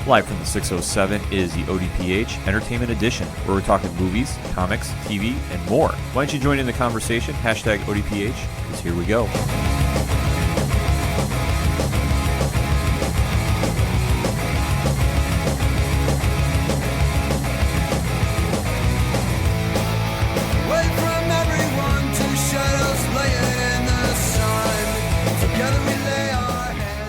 Live from the 607 is the ODPH Entertainment Edition, where we're talking movies, comics, TV, and more. Why don't you join in the conversation? Hashtag ODPH, because here we go.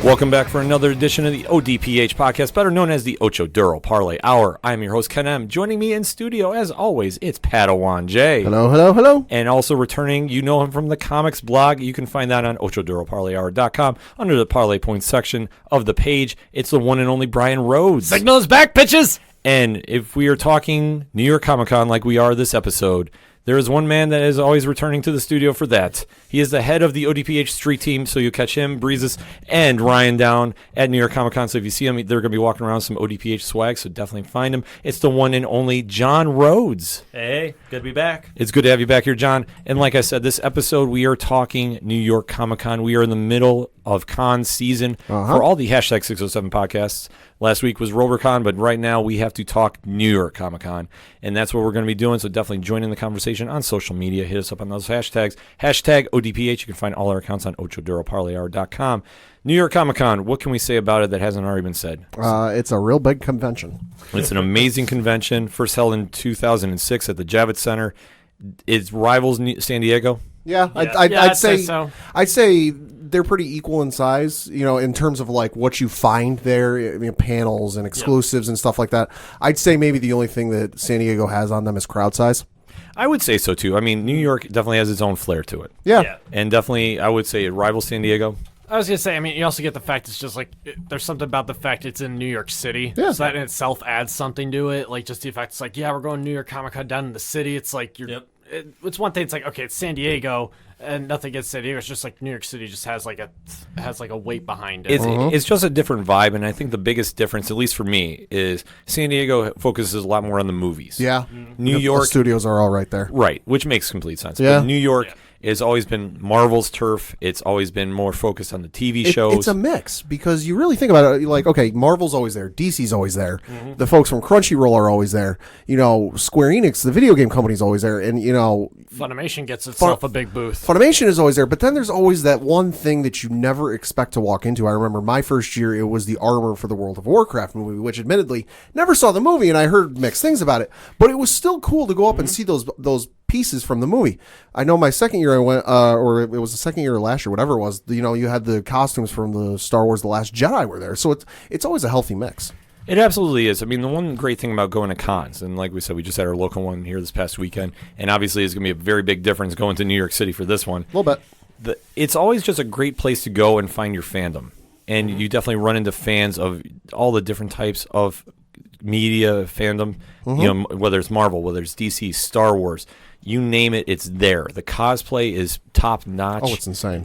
Welcome back for another edition of the ODPH podcast, better known as the Ocho Duro Parlay Hour. I'm your host, Ken M. Joining me in studio, as always, it's Padawan J. Hello, hello, hello. And also returning, you know him from the comics blog. You can find that on OchoDuroParlayHour.com under the Parlay Points section of the page. It's the one and only Brian Rhodes. Signal is back, bitches! And if we are talking New York Comic Con like we are this episode, there is one man that is always returning to the studio for that. He is the head of the ODPH street team, so you'll catch him, Breezes, and Ryan down at New York Comic Con. So if you see him, they're going to be walking around with some ODPH swag, so definitely find him. It's the one and only John Rhodes. Hey, good to be back. It's good to have you back here, John. And like I said, this episode, we are talking New York Comic Con. We are in the middle of con season for all the hashtag 607 podcasts. Last week was RoberCon, but right now we have to talk New York Comic Con, and that's what we're going to be doing, so definitely join in the conversation on social media. Hit us up on those hashtags. Hashtag ODPH. You can find all our accounts on OchoDuroParlayHour.com. New York Comic Con, what can we say about it that hasn't already been said? It's a real big convention. It's an amazing convention, first held in 2006 at the Javits Center. It rivals San Diego. Yeah, I'd say so. I'd say they're pretty equal in size, you know, in terms of like what you find there, I mean, panels and exclusives and stuff like that. I'd say maybe the only thing that San Diego has on them is crowd size. I would say so too. I mean, New York definitely has its own flair to it. Yeah. And definitely, I would say it rivals San Diego. I was going to say, I mean, you also get the fact it's just like, there's something about the fact it's in New York City. Yeah. So that in itself adds something to it. Like, just the fact it's like, yeah, we're going to New York Comic Con down in the city. It's like, it's one thing, it's like, okay, it's San Diego, and nothing against San Diego. It's just like New York City just has like a weight behind it. It's just a different vibe, and I think the biggest difference, at least for me, is San Diego focuses a lot more on the movies. Yeah. New York. The studios are all right there. Right, which makes complete sense. Yeah. But New York has always been Marvel's turf. It's always been more focused on the TV shows. It's a mix, because you really think about it, like, okay, Marvel's always there, DC's always there, the folks from Crunchyroll are always there, you know, Square Enix, the video game company's always there, and, you know, Funimation gets itself a big booth. Funimation is always there, but then there's always that one thing that you never expect to walk into. I remember my first year, it was the armor for the World of Warcraft movie, which admittedly, never saw the movie, and I heard mixed things about it, but it was still cool to go up and see those pieces from the movie. I know my second year I went, or it was the second year or last year, whatever it was, you know, you had the costumes from the Star Wars The Last Jedi were there, so it's always a healthy mix. It absolutely is. I mean, the one great thing about going to cons, and like we said, we just had our local one here this past weekend, and obviously it's going to be a very big difference going to New York City for this one. A little bit. It's always just a great place to go and find your fandom, and you definitely run into fans of all the different types of media fandom, you know, whether it's Marvel, whether it's DC, Star Wars, you name it, it's there. The cosplay is top notch. Oh, it's insane.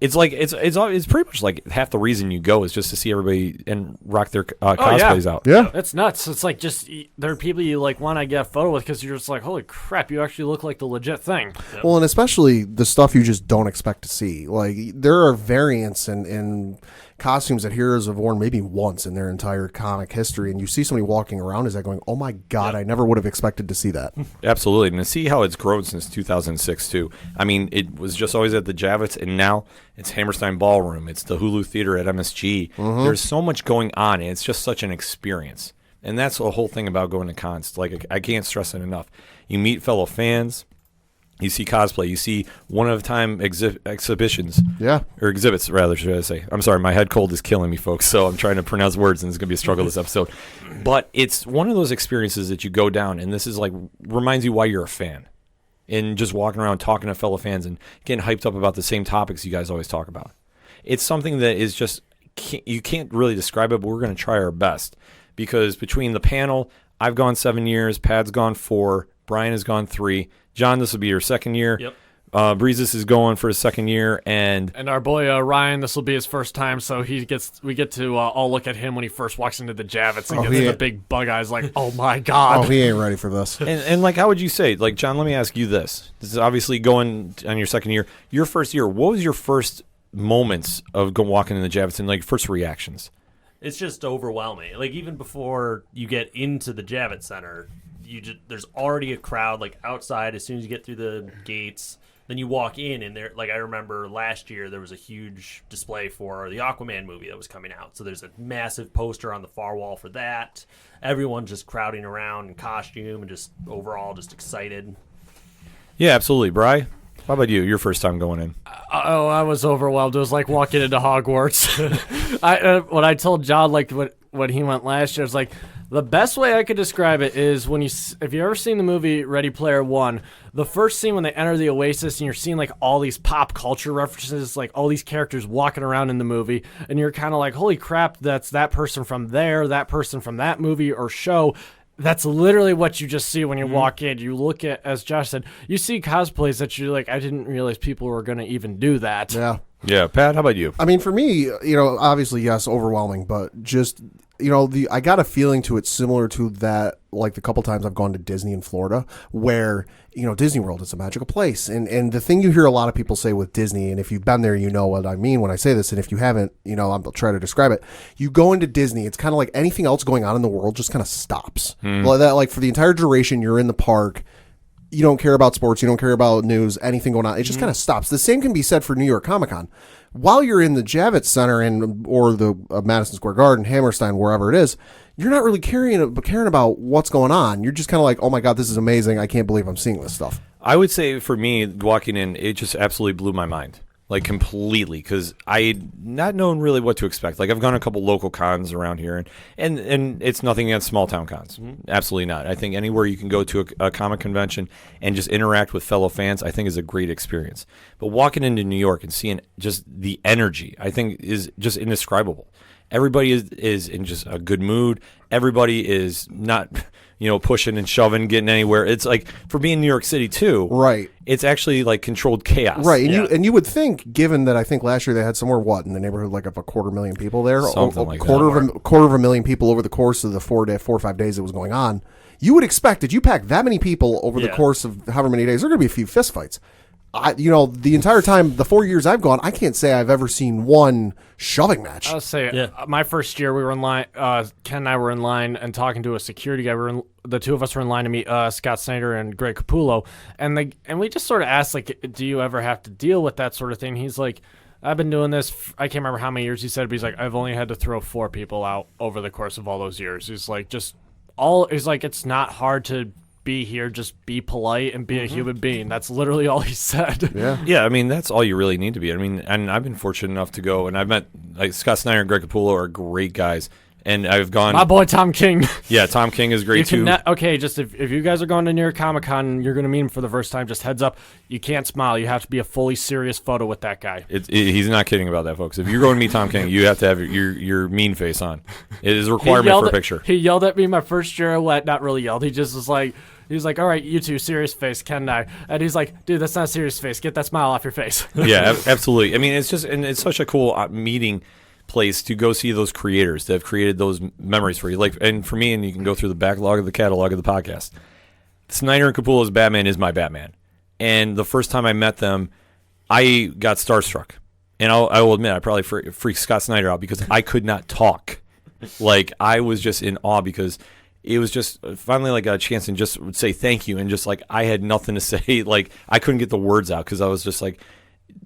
It's like it's pretty much like half the reason you go is just to see everybody and rock their cosplays out. Yeah, that's nuts. It's like just there are people you like want to get a photo with because you're just like, holy crap, you actually look like the legit thing. Well, and especially the stuff you just don't expect to see. Like there are variants and costumes that heroes have worn maybe once in their entire comic history, and you see somebody walking around is that going, oh my god, I never would have expected to see that. Absolutely, and to see how it's grown since 2006 too. I mean, it was just always at the Javits, and now it's Hammerstein Ballroom, it's the Hulu Theater at MSG. There's so much going on, and it's just such an experience, and that's the whole thing about going to cons. Like, I can't stress it enough. You meet fellow fans. You see cosplay. You see one-of-a-time exhibitions. Yeah. Or exhibits, rather, should I say. I'm sorry, my head cold is killing me, folks, so I'm trying to pronounce words, and it's going to be a struggle this episode. But it's one of those experiences that you go down, and this is like, reminds you why you're a fan. And just walking around talking to fellow fans and getting hyped up about the same topics you guys always talk about. It's something that is just, you can't really describe it, but we're going to try our best. Because between the panel, I've gone 7 years, Pad's gone 4, Brian has gone 3, John, this will be your second year. Yep. Breezes is going for his second year, and our boy Ryan, this will be his first time, so we get to all look at him when he first walks into the Javits and gets the big bug eyes, like, oh my god. Oh, he ain't ready for this. and like, how would you say, like, John? Let me ask you this. This is obviously going on your second year. Your first year, what was your first moments of walking in the Javits and like first reactions? It's just overwhelming. Like, even before you get into the Javits Center, there's already a crowd, like, outside as soon as you get through the gates. Then you walk in, and there, like, I remember last year there was a huge display for the Aquaman movie that was coming out. So there's a massive poster on the far wall for that. Everyone's just crowding around in costume and just overall just excited. Yeah, absolutely. Bri, how about you? Your first time going in? Oh, I was overwhelmed. It was like walking into Hogwarts. When I told John, like, when he went last year, I was like, the best way I could describe it is if you ever seen the movie Ready Player One, the first scene when they enter the Oasis and you're seeing like all these pop culture references, like all these characters walking around in the movie, and you're kind of like, holy crap, that's that person from there, that person from that movie or show. That's literally what you just see when you walk in. You look at, as Josh said, you see cosplays that you're like, I didn't realize people were going to even do that. Yeah. Yeah, Pat, how about you? I mean, for me, obviously, yes, overwhelming, but just, I got a feeling to it similar to that, like the couple times I've gone to Disney in Florida, where, Disney World is a magical place. And the thing you hear a lot of people say with Disney, and if you've been there, you know what I mean when I say this, and if you haven't, I'll try to describe it. You go into Disney, it's kind of like anything else going on in the world just kind of stops. Like for the entire duration, you're in the park. You don't care about sports. You don't care about news, anything going on. It just kind of stops. The same can be said for New York Comic Con. While you're in the Javits Center or the Madison Square Garden, Hammerstein, wherever it is, you're not really caring about what's going on. You're just kind of like, oh my God, this is amazing. I can't believe I'm seeing this stuff. I would say for me, walking in, it just absolutely blew my mind. Like completely, because I had not known really what to expect. Like I've gone to a couple local cons around here, and it's nothing against small town cons. Absolutely not. I think anywhere you can go to a comic convention and just interact with fellow fans, I think is a great experience. But walking into New York and seeing just the energy, I think is just indescribable. Everybody is in just a good mood. Everybody is not, pushing and shoving, getting anywhere. It's like, for being New York City too, right? It's actually like controlled chaos, right? And you would think, given that I think last year they had somewhere in the neighborhood like of 250,000 people there, something like quarter of a million people over the course of the 4 or 5 days it was going on. You would expect that you pack that many people over the course of however many days, there are going to be a few fistfights. The entire time, the 4 years I've gone, I can't say I've ever seen one shoving match. I'll say, my first year we were in line, Ken and I were in line and talking to a security guy. The two of us were in line to meet Scott Snyder and Greg Capullo, and we just sort of asked, like, do you ever have to deal with that sort of thing? He's like, I've been doing this, I can't remember how many years he said, but he's like, I've only had to throw 4 people out over the course of all those years. He's like, it's not hard to be here, just be polite and be a human being. That's literally all he said. Yeah, I mean, that's all you really need to be. I mean, and I've been fortunate enough to go, and I've met, like, Scott Snyder and Greg Capullo are great guys, and I've gone... My boy Tom King. Yeah, Tom King is great, too. Just if you guys are going to New York Comic Con, you're going to meet him for the first time, just heads up, you can't smile. You have to be a fully serious photo with that guy. He's not kidding about that, folks. If you're going to meet Tom King, you have to have your mean face on. It is a requirement for a picture. He yelled at me my first year. Not really yelled. He just was like... He's like, all right, you two, serious face, Ken and I. And he's like, dude, that's not a serious face. Get that smile off your face. Yeah, absolutely. I mean, it's such a cool meeting place to go see those creators that have created those memories for you. Like, and for me, and you can go through the backlog of the catalog of the podcast. Snyder and Capullo's Batman is my Batman. And the first time I met them, I got starstruck. And I will admit, I probably freaked Scott Snyder out because I could not talk. Like, I was just in awe because... It was just finally like a chance and just would say thank you, and just like I had nothing to say. Like I couldn't get the words out because I was just like,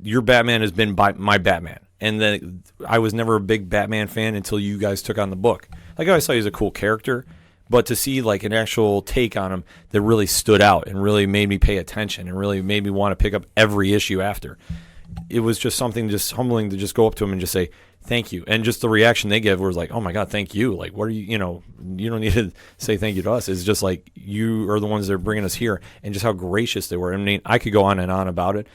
your Batman has been my Batman. And then I was never a big Batman fan until you guys took on the book. Like I always thought he was a cool character, but to see like an actual take on him that really stood out and really made me pay attention and really made me want to pick up every issue after. It was just something just humbling to just go up to him and just say, thank you. And just the reaction they gave was like, oh my God, thank you. Like, what are you don't need to say thank you to us. It's just like, you are the ones that are bringing us here, and just how gracious they were. I mean, I could go on and on about it,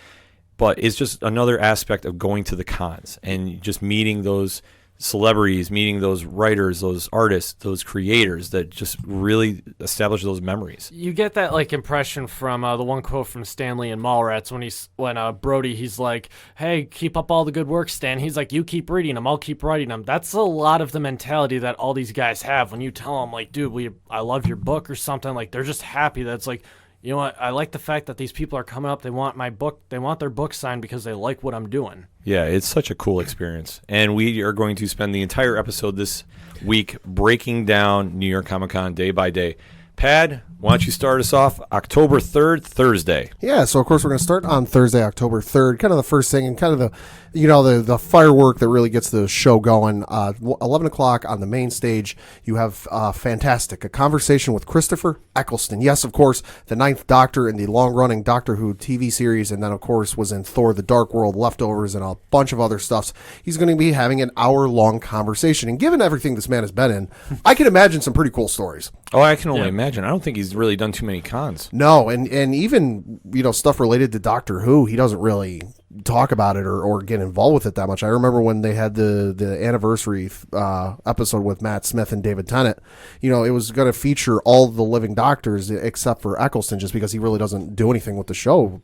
but it's just another aspect of going to the cons and just meeting those celebrities, meeting those writers, those artists, those creators that just really establish those memories. You get that like impression from the one quote from Stanley in Mallrats when Brody, he's like, hey, keep up all the good work, Stan. He's like, you keep reading them, I'll keep writing them. That's a lot of the mentality that all these guys have when you tell them like, dude, I love your book or something. Like they're just happy that it's like, you know what? I like the fact that these people are coming up. They want my book. They want their book signed because they like what I'm doing. Yeah, it's such a cool experience. And we are going to spend the entire episode this week breaking down New York Comic Con day by day. Pad, why don't you start us off? October 3rd, Thursday. Yeah, so of course we're going to start on Thursday, October 3rd. Kind of the first thing and kind of the firework that really gets the show going. 11 o'clock on the main stage, you have Fantastic, a conversation with Christopher Eccleston. Yes, of course, the Ninth Doctor in the long-running Doctor Who TV series, and then of course was in Thor: The Dark World, Leftovers, and a bunch of other stuffs. He's going to be having an hour-long conversation, and given everything this man has been in, I can imagine some pretty cool stories. Oh, I can only imagine. I don't think he's really done too many cons. No, and even stuff related to Doctor Who, he doesn't really talk about it or get involved with it that much. I remember when they had the anniversary episode with Matt Smith and David Tennant. It was going to feature all the living Doctors except for Eccleston, just because he really doesn't do anything with the show,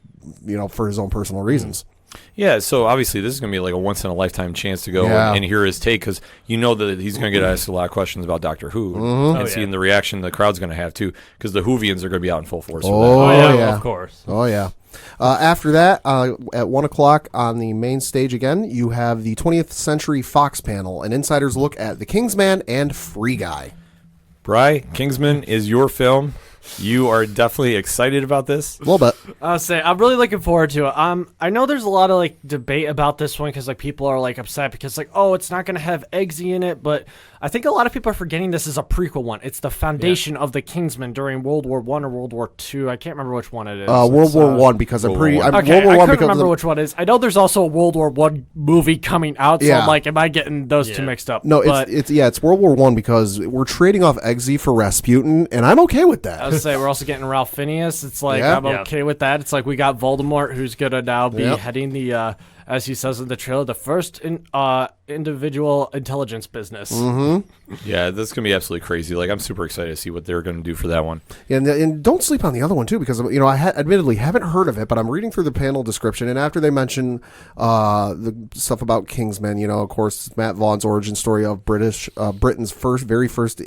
for his own personal reasons. Yeah, so obviously this is going to be like a once-in-a-lifetime chance to go and hear his take, because that he's going to get asked a lot of questions about Doctor Who and seeing the reaction the crowd's going to have, too, because the Whovians are going to be out in full force for that. Oh, yeah. Of course. Oh, yeah. After that, at 1 o'clock on the main stage again, you have the 20th Century Fox panel, an insider's look at The Kingsman and Free Guy. Bri, Kingsman is your film. You are definitely excited about this? A little bit. I'll say I'm really looking forward to it. I know there's a lot of debate about this one because people are upset because it's not going to have Eggsy in it, but I think a lot of people are forgetting this is a prequel one. It's the foundation of the Kingsmen during World War I or World War II. I can't remember which one it is. World War I, because I'm pretty. Okay, World War I couldn't remember which one it is. I know there's also a World War I movie coming out, so I'm am I getting those two mixed up? No, it's World War I because we're trading off Eggsy for Rasputin, and I'm okay with that. I was say we're also getting Ralph Fiennes. It's I'm okay with that. It's we got Voldemort, who's gonna now be heading the, as he says in the trailer, the first individual intelligence business. Mm-hmm. Yeah, this is gonna be absolutely crazy. I'm super excited to see what they're gonna do for that one. Yeah, and don't sleep on the other one too, because I admittedly haven't heard of it, but I'm reading through the panel description, and after they mention the stuff about Kingsman, of course, Matt Vaughn's origin story of Britain's very first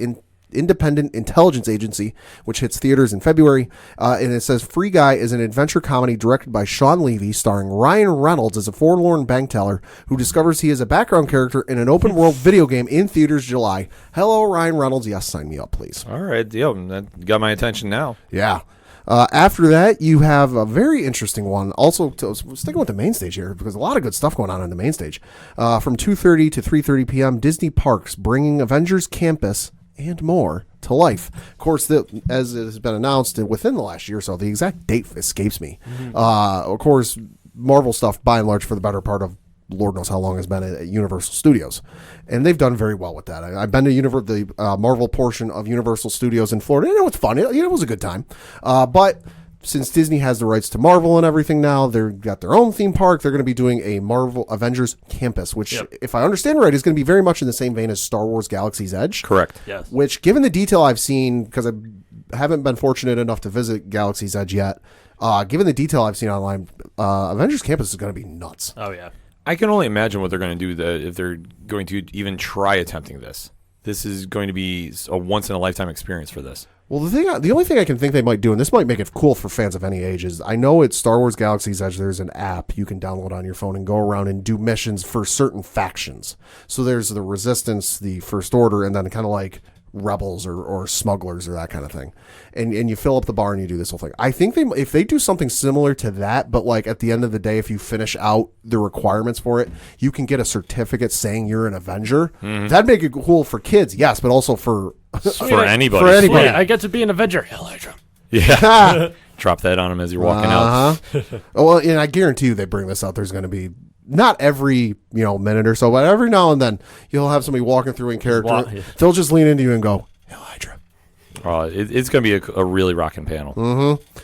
independent intelligence agency, which hits theaters in February, and it says Free Guy is an adventure comedy directed by Sean Levy, starring Ryan Reynolds as a forlorn bank teller who discovers he is a background character in an open world video game in theaters July. Hello, Ryan Reynolds. Yes, sign me up, please. All right, that got my attention now. Yeah. After that, you have a very interesting one. Also, sticking with the main stage here, because a lot of good stuff going on the main stage. From 2:30 to 3:30 p.m., Disney Parks bringing Avengers Campus and more to life. Of course, as it has been announced within the last year or so, the exact date escapes me. Of course, Marvel stuff, by and large, for the better part of Lord knows how long, has been at Universal Studios. And they've done very well with that. I've been to the Marvel portion of Universal Studios in Florida. It was fun. It was a good time. But since Disney has the rights to Marvel and everything now, they've got their own theme park. They're going to be doing a Marvel Avengers Campus, which, if I understand right, is going to be very much in the same vein as Star Wars Galaxy's Edge. Correct. Yes. Which, given the detail I've seen, because I haven't been fortunate enough to visit Galaxy's Edge yet, given the detail I've seen online, Avengers Campus is going to be nuts. Oh, yeah. I can only imagine what they're going to do if they're going to even try attempting this. This is going to be a once-in-a-lifetime experience for this. Well, the only thing I can think they might do, and this might make it cool for fans of any age, is I know it's Star Wars Galaxy's Edge. There's an app you can download on your phone and go around and do missions for certain factions. So there's the Resistance, the First Order, and then kind of like rebels or smugglers or that kind of thing. And you fill up the bar and you do this whole thing. I think if they do something similar to that, but like at the end of the day, if you finish out the requirements for it, you can get a certificate saying you're an Avenger. That'd make it cool for kids, yes, but also for anybody. For anybody. Sweet, I get to be an Avenger. Elijah. Yeah. Drop that on them as you're walking out. Well, and I guarantee you they bring this out. There's going to be not every minute or so, but every now and then you'll have somebody walking through in character. They'll just lean into you and go, Elijah. It's going to be a really rocking panel.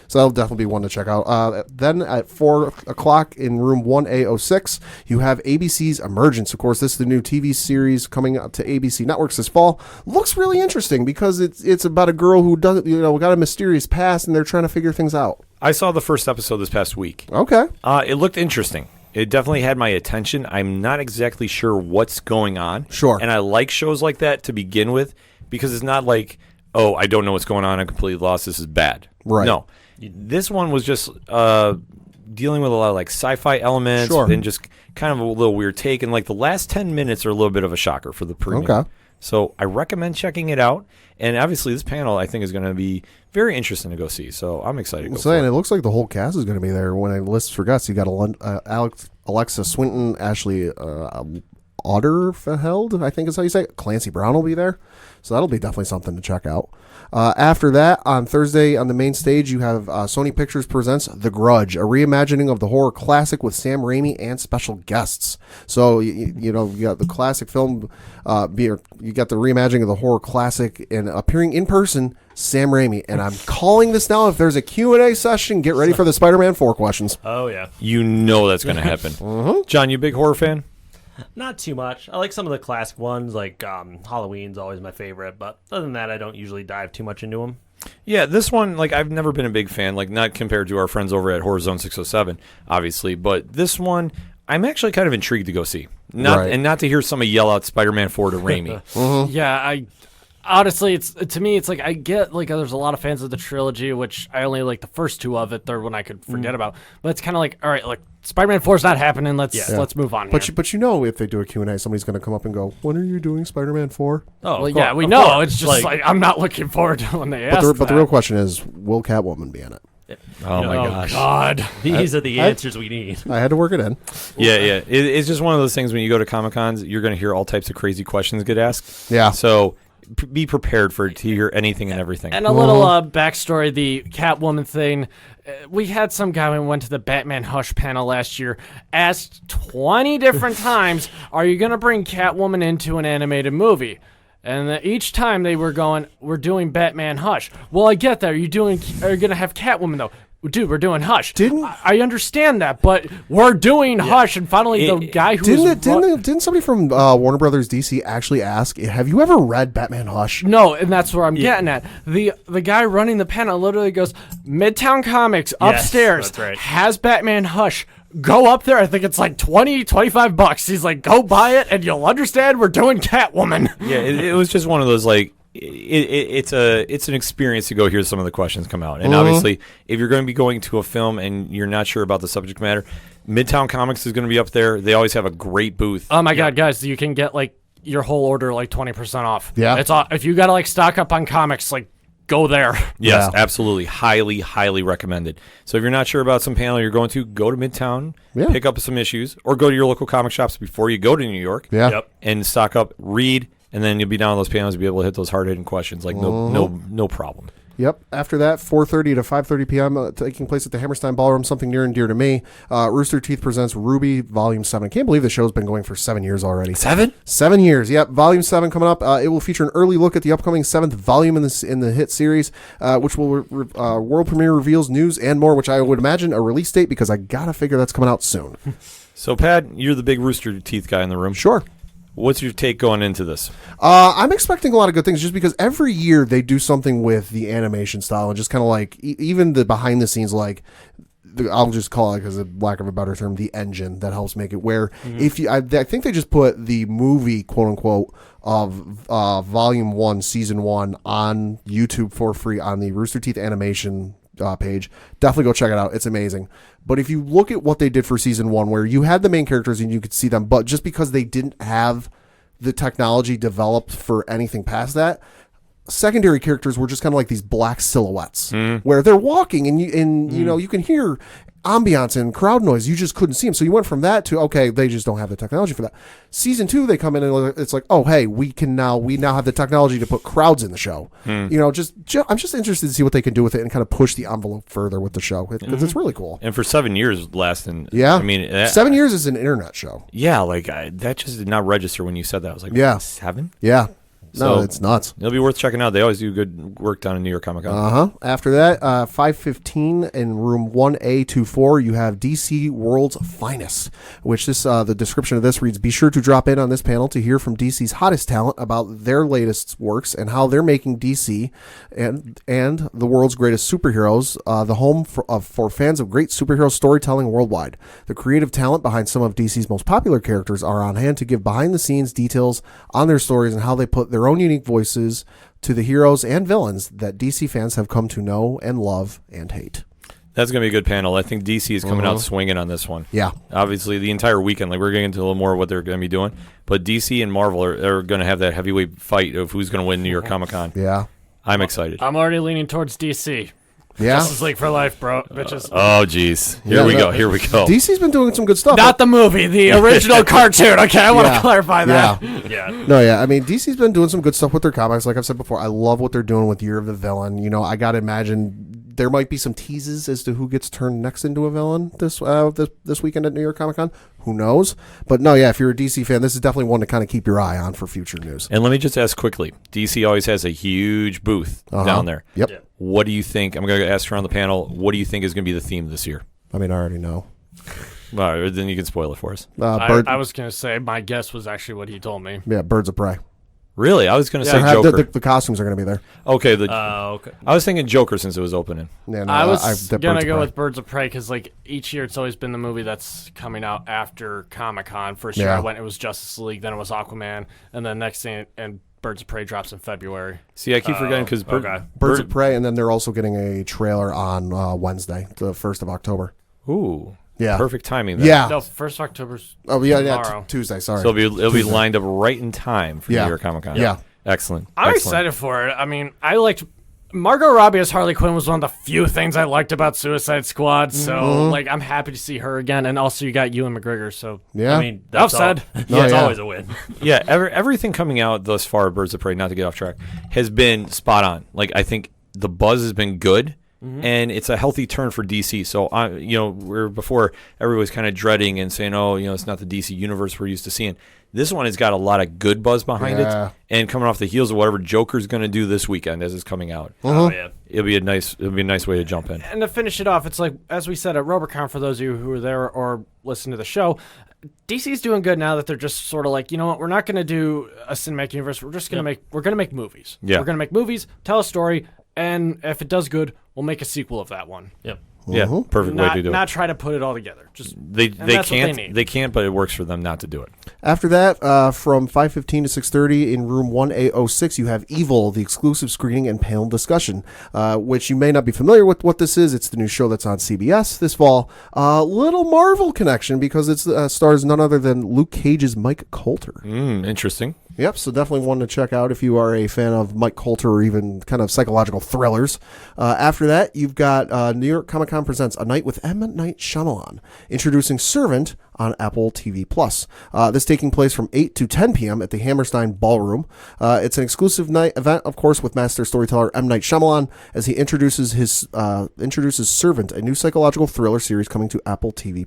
So that'll definitely be one to check out. Then at 4 o'clock in room 1A06, you have ABC's Emergence. Of course, this is the new TV series coming out to ABC Networks this fall. Looks really interesting because it's about a girl who doesn't, got a mysterious past and they're trying to figure things out. I saw the first episode this past week. Okay. It looked interesting. It definitely had my attention. I'm not exactly sure what's going on. Sure. And I like shows like that to begin with because it's not like, oh, I don't know what's going on. I'm completely lost. This is bad. Right. No. This one was just dealing with a lot of like sci-fi elements Sure. and just kind of a little weird take. And like the last 10 minutes are a little bit of a shocker for the premium. Okay. So I recommend checking it out. And obviously this panel I think is going to be very interesting to go see. So I'm excited to go saying for it looks like the whole cast is going to be there. When I list for guests, you got Alexa Swinton, Ashley Otterfeld, I think is how you say it. Clancy Brown will be there, so that'll be definitely something to check out. After that, on Thursday on the main stage, you have Sony Pictures presents The Grudge, a reimagining of the horror classic with Sam Raimi and special guests. So you know, you got the classic film, you got the reimagining of the horror classic, and appearing in person, Sam Raimi. And I'm calling this now. If there's a Q&A session, get ready for the Spider-Man 4 questions. Oh yeah. You know that's going to happen. John, you a big horror fan? Not too much. I like some of the classic ones, like Halloween's always my favorite, but other than that, I don't usually dive too much into them. Yeah, this one, like, I've never been a big fan, like, not compared to our friends over at Horror Zone 607, obviously, but this one, I'm actually kind of intrigued to go see. And not to hear somebody yell out Spider-Man 4 to Raimi. Yeah, honestly, to me, it's like I get like there's a lot of fans of the trilogy, which I only like the first two of it. Third one I could forget about, but it's kind of like, all right, like Spider-Man 4 is not happening. Let's move on. But you know, if they do a Q&A, somebody's going to come up and go, "When are you doing Spider-Man 4?" Oh, well, yeah, we know. It's just like I'm not looking forward to when they ask. But the real question is, will Catwoman be in it? Oh my gosh. God. These are the answers we need. I had to work it in. Yeah. It's just one of those things when you go to Comic-Cons, you're going to hear all types of crazy questions get asked. Yeah. So be prepared to hear anything and everything. And a little backstory, the Catwoman thing. We had some guy when we went to the Batman Hush panel last year, asked 20 different times, are you going to bring Catwoman into an animated movie? And each time they were going, we're doing Batman Hush. Well, I get that. Are you going to have Catwoman, though? Dude, we're doing Hush. I understand that, but we're doing Hush, and finally the guy who didn't somebody from Warner Brothers DC actually ask, have you ever read Batman Hush? No, and that's where I'm getting at. The guy running the panel literally goes, Midtown Comics upstairs that's right. has Batman Hush. Go up there. I think it's like $20-$25. He's like, go buy it, and you'll understand we're doing Catwoman. Yeah, it was just one of those like. It's an experience to go hear some of the questions come out. And obviously, if you're going to be going to a film and you're not sure about the subject matter, Midtown Comics is going to be up there. They always have a great booth. Oh my God, guys, you can get like your whole order like 20% off. Yeah. It's if you got to like stock up on comics, like go there. Yes, Yeah. absolutely. Highly, highly recommended. So if you're not sure about some panel you're going to, go to Midtown, pick up some issues, or go to your local comic shops before you go to New York and stock up, read, and then you'll be down on those panels and be able to hit those hard-hitting questions like no problem. Yep. After that, 4:30 to 5:30 p.m. Taking place at the Hammerstein Ballroom, something near and dear to me. Rooster Teeth presents Ruby Volume 7. I can't believe the show's been going for 7 years already. 7? 7 years. Yep. Volume 7 coming up. It will feature an early look at the upcoming 7th volume in the hit series, which will world premiere reveals, news, and more, which I would imagine a release date because I gotta figure that's coming out soon. So, Pat, you're the big Rooster Teeth guy in the room. Sure. What's your take going into this? I'm expecting a lot of good things just because every year they do something with the animation style and just kind of like even the behind the scenes, like I'll just call it, because of lack of a better term, the engine that helps make it where if you, I think they just put the movie, quote unquote, of Volume 1, Season 1 on YouTube for free on the Rooster Teeth animation page. Definitely go check it out. It's amazing. But if you look at what they did for Season 1, where you had the main characters and you could see them, but just because they didn't have the technology developed for anything past that, secondary characters were just kind of like these black silhouettes where they're walking and you know, you can hear ambiance and crowd noise. You just couldn't see them. So you went from that to, okay, they just don't have the technology for that. Season 2, they come in and it's like, oh, hey, we now have the technology to put crowds in the show. You know, I'm just interested to see what they can do with it and kind of push the envelope further with the show because it's really cool. And for 7 years lasting. Yeah. I mean, 7 years is an internet show. Yeah, like that just did not register when you said that. I was like, Yeah. 7? Yeah. No, So- it's nuts. It'll be worth checking out. They always do good work down in New York Comic Con. After that, 5:15 in room 1A24, you have DC World's Finest, which the description of this reads, be sure to drop in on this panel to hear from DC's hottest talent about their latest works and how they're making DC and the world's greatest superheroes the home for fans of great superhero storytelling worldwide. The creative talent behind some of DC's most popular characters are on hand to give behind-the-scenes details on their stories and how they put their their own unique voices to the heroes and villains that DC fans have come to know and love and hate. That's going to be a good panel. I think DC is coming out swinging on this one. Yeah. Obviously, the entire weekend, like we're getting into a little more of what they're going to be doing. But DC and Marvel are going to have that heavyweight fight of who's going to win New York Comic Con. Yeah. I'm excited. I'm already leaning towards DC. Yeah. Justice League for life, bro. Bitches. Oh, jeez. Here we go. DC's been doing some good stuff. Not the movie, the original cartoon. Okay, I want to clarify that. Yeah. No, yeah. I mean, DC's been doing some good stuff with their comics. Like I've said before, I love what they're doing with Year of the Villain. You know, I got to imagine there might be some teases as to who gets turned next into a villain this weekend at New York Comic Con. Who knows? But no, yeah, if you're a DC fan, this is definitely one to kind of keep your eye on for future news. And let me just ask quickly. DC always has a huge booth down there. Yep. Yeah. What do you think? I'm going to ask around the panel. What do you think is going to be the theme this year? I mean, I already know. Well, then you can spoil it for us. I was going to say, my guess was actually what he told me. Yeah, Birds of Prey. Really? I was going to say Joker. The costumes are going to be there. Okay. Okay. I was thinking Joker since it was opening. Yeah, no, I was Birds going of to go Prey. with Birds of Prey because, like, each year it's always been the movie that's coming out after Comic-Con. First year I went, it was Justice League, then it was Aquaman, and then next thing, and Birds of Prey drops in February. See, I keep forgetting because Birds of Prey, and then they're also getting a trailer on Wednesday, the 1st of October. Ooh. Yeah. Perfect timing then. Yeah. No, 1st October's Oh, yeah, tomorrow. Tuesday, sorry. So it'll be lined up right in time for Yeah. New York Comic Con. Yeah. Excellent. I'm Excellent. excited for it. I mean, I liked Margot Robbie as Harley Quinn was one of the few things I liked about Suicide Squad. So, like, I'm happy to see her again. And also, you got Ewan McGregor. So, Yeah. I mean, that's said. It's always a win. Yeah, everything coming out thus far, Birds of Prey, not to get off track, has been spot on. Like, I think the buzz has been good, and it's a healthy turn for DC. So, where before everybody was kind of dreading and saying, oh, it's not the DC universe we're used to seeing. This one has got a lot of good buzz behind it, and coming off the heels of whatever Joker's going to do this weekend as it's coming out. Oh, yeah. It'll be a nice way to jump in. and to finish it off, it's like, as we said at Robocon, for those of you who were there or listen to the show, DC's doing good now that they're just sort of like, you know what, we're not going to do a cinematic universe. We're just going to make movies. Yeah. We're going to make movies, tell a story, and if it does good, we'll make a sequel of that one. Yep. Yeah, perfect way to do Not it. try to put it all together. Just They that's what can't they need. they can't, but it works for them not to do it. After that, from 5:15 to 6:30 in room 1A06, you have Evil, the exclusive screening and panel discussion, which you may not be familiar with what this is. It's the new show that's on CBS this fall. Little Marvel connection because it stars none other than Luke Cage's Mike Coulter. Interesting. Yep, so definitely one to check out if you are a fan of Mike Coulter or even kind of psychological thrillers. After that, you've got New York Comic Con Presents A Night with M. Night Shyamalan, introducing Servant on Apple TV+. This taking place from 8 to 10 p.m. at the Hammerstein Ballroom. It's an exclusive night event, of course, with master storyteller M. Night Shyamalan as he introduces Servant, a new psychological thriller series coming to Apple TV+.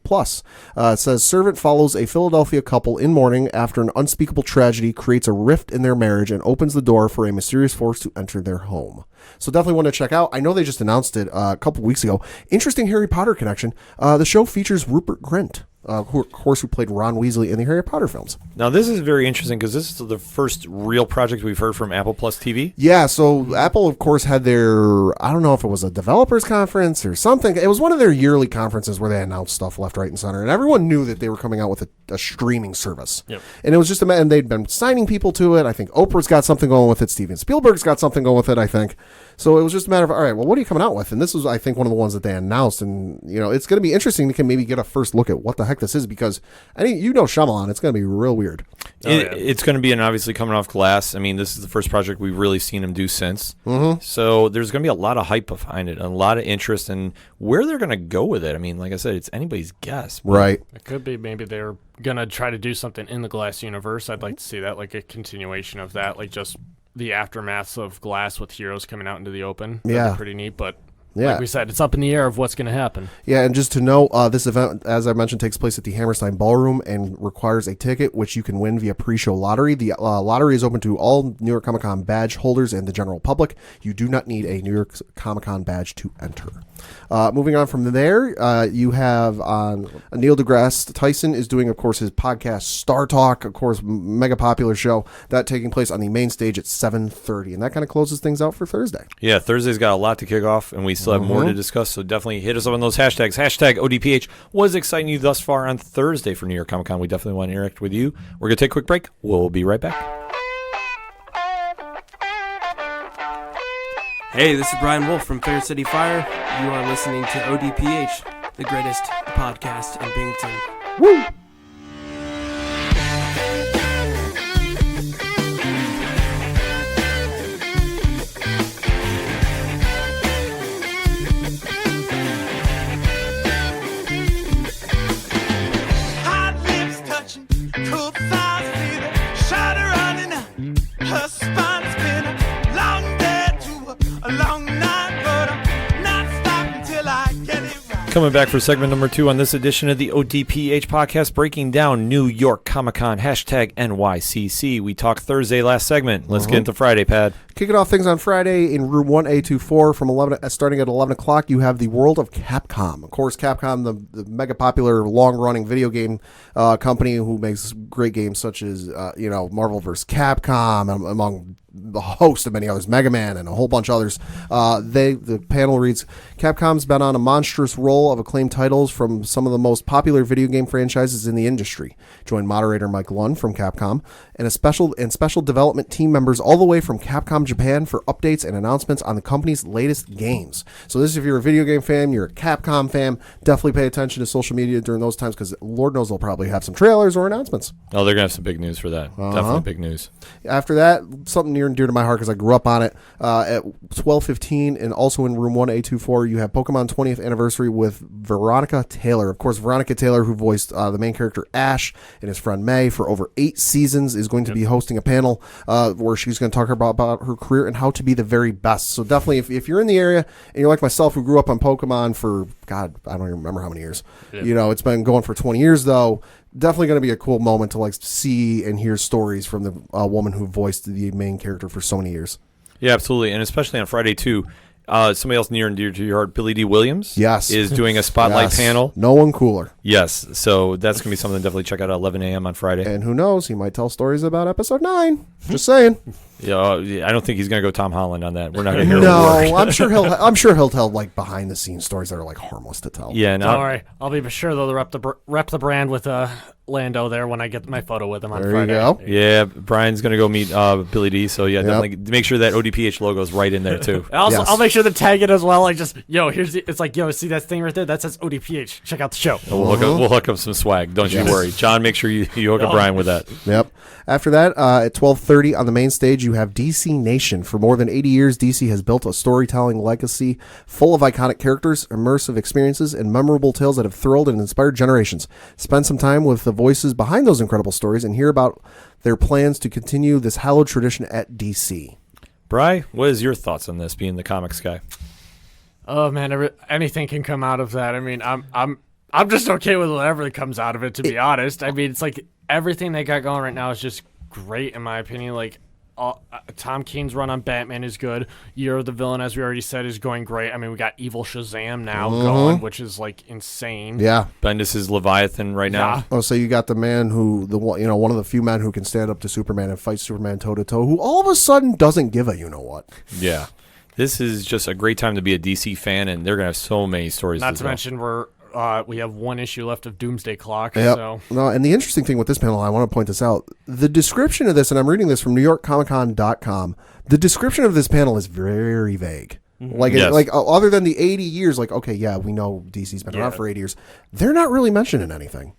It says Servant follows a Philadelphia couple in mourning after an unspeakable tragedy creates a rift in their marriage and opens the door for a mysterious force to enter their home. So definitely want to check out. I know they just announced it a couple weeks ago. Interesting Harry Potter connection. The show features Rupert Grint, who played Ron Weasley in the Harry Potter films. Now, this is very interesting because this is the first real project we've heard from Apple Plus TV. Yeah, so Apple, of course, had their, I don't know if it was a developers conference or something. It was one of their yearly conferences where they announced stuff left, right, and center. And everyone knew that they were coming out with a streaming service. Yep. And it was just and they'd been signing people to it. I think Oprah's got something going with it. Steven Spielberg's got something going with it, I think. So it was just a matter of, all right, well, what are you coming out with? And this was, I think, one of the ones that they announced. And, it's going to be interesting to maybe get a first look at what the heck this is because, Shyamalan, it's going to be real weird. It's going to be, and obviously coming off Glass, I mean, this is the first project we've really seen him do since. Mm-hmm. So there's going to be a lot of hype behind it, and a lot of interest in where they're going to go with it. I mean, like I said, it's anybody's guess. Right. It could be maybe they're going to try to do something in the Glass universe. I'd like to see that, like a continuation of that, like just the aftermath of Glass with heroes coming out into the open. That'd be pretty neat, but like we said, it's up in the air of what's going to happen. Yeah, and just to know, this event, as I mentioned, takes place at the Hammerstein Ballroom and requires a ticket, which you can win via pre-show lottery. The lottery is open to all New York Comic Con badge holders and the general public. You do not need a New York Comic Con badge to enter. Moving on from there, you have Neil deGrasse Tyson is doing, of course, his podcast Star Talk, of course, mega popular show, that taking place on the main stage at 7:30, and that kind of closes things out for Thursday. Yeah, Thursday's got a lot to kick off, and we still have more to discuss, so definitely hit us up on those hashtags. Hashtag ODPH. What is exciting you thus far on Thursday for New York Comic Con? We definitely want to interact with you. We're going to take a quick break. We'll be right back. Hey, this is Brian Wolf from Fair City Fire. You are listening to ODPH, the greatest podcast in Binghamton. Woo! Hot lips touching, cool thighs feeling, shudder running up, her spine spinning. Long day to a long night, but I'm not stopping till I get it right. Coming back for segment number 2 on this edition of the ODPH podcast, breaking down New York Comic-Con, hashtag NYCC. We talked Thursday last segment. Let's get into Friday, Pad. Kicking off things on Friday in room 1A24 from 11, starting at 11 o'clock, you have the World of Capcom. Of course, Capcom, the mega popular, long-running video game company who makes great games such as, Marvel vs. Capcom, among a host of many others, Mega Man and a whole bunch of others. The panel reads, Capcom's been on a monstrous roll of acclaimed titles from some of the most popular video game franchises in the industry. Join moderator Mike Lund from Capcom and special development team members all the way from Capcom Japan for updates and announcements on the company's latest games. So this, if you're a video game fan, you're a Capcom fan, definitely pay attention to social media during those times because Lord knows they'll probably have some trailers or announcements. Oh, they're going to have some big news for that. Definitely big news. After that, something near and dear to my heart because I grew up on it, at 12:15 and also in room 1A24, you have Pokemon 20th anniversary with Veronica Taylor. Of course, Veronica Taylor, who voiced the main character Ash and his friend May for over 8 seasons, is going to be hosting a panel where she's going to talk about her career and how to be the very best. So definitely, if you're in the area and you're like myself, who grew up on Pokemon for, God, I don't even remember how many years. Yeah. It's been going for 20 years, though. Definitely going to be a cool moment to see and hear stories from the woman who voiced the main character for so many years. Yeah, absolutely. And especially on Friday, too. Somebody else near and dear to your heart, Billy D. Williams, is doing a spotlight panel. No one cooler. Yes, so that's going to be something to definitely check out at 11 a.m. on Friday. And who knows, he might tell stories about episode 9. Just saying. I don't think he's going to go Tom Holland on that. We're not going to hear No, I'm sure he'll tell behind the scenes stories that are harmless to tell. Yeah, Don't worry. I'll be sure they'll rep the brand with Lando there when I get my photo with him on Friday. There you go. Yeah, Brian's going to go meet Billy D. So, definitely make sure that ODPH logo is right in there, too. Also, I'll make sure to tag it as well. See that thing right there? That says ODPH. Check out the show. We'll hook up some swag. Don't you worry. John, make sure you hook up Brian with that. Yep. After that, at 12:30 on the main stage, you have DC Nation. For more than 80 years, DC has built a storytelling legacy full of iconic characters, immersive experiences, and memorable tales that have thrilled and inspired generations. Spend some time with the voices behind those incredible stories and hear about their plans to continue this hallowed tradition at DC. Bri, what is your thoughts on this, being the comics guy? Oh man, anything can come out of that. I mean, I'm just okay with whatever comes out of it. To be honest, I mean, it's everything they got going right now is just great in my opinion. Tom King's run on Batman is good. Year of the Villain, as we already said, is going great. I mean, we got Evil Shazam now going, which is insane. Yeah, Bendis is Leviathan right now. Yeah. Oh, so you got the man one of the few men who can stand up to Superman and fight Superman toe to toe, who all of a sudden doesn't give a what. Yeah, this is just a great time to be a DC fan, and they're gonna have so many stories. Not to mention we have one issue left of Doomsday Clock. Yep. So. No, and the interesting thing with this panel, I want to point this out. The description of this, and I'm reading this from NewYorkComicCon.com, the description of this panel is very vague. Other than the 80 years, we know DC's been around for 80 years. They're not really mentioning anything.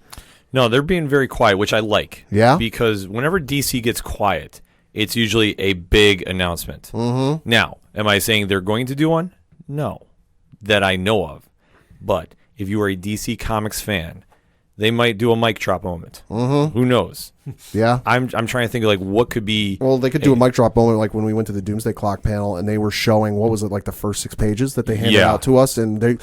No, they're being very quiet, which I like. Yeah? Because whenever DC gets quiet, it's usually a big announcement. Mm-hmm. Now, am I saying they're going to do one? No, that I know of. But if you are a DC Comics fan, they might do a mic drop moment. Mm-hmm. Who knows? Yeah. I'm trying to think of what could be. Well, they could do a mic drop moment when we went to the Doomsday Clock panel and they were showing, what was it, the first 6 pages that they handed out to us, and they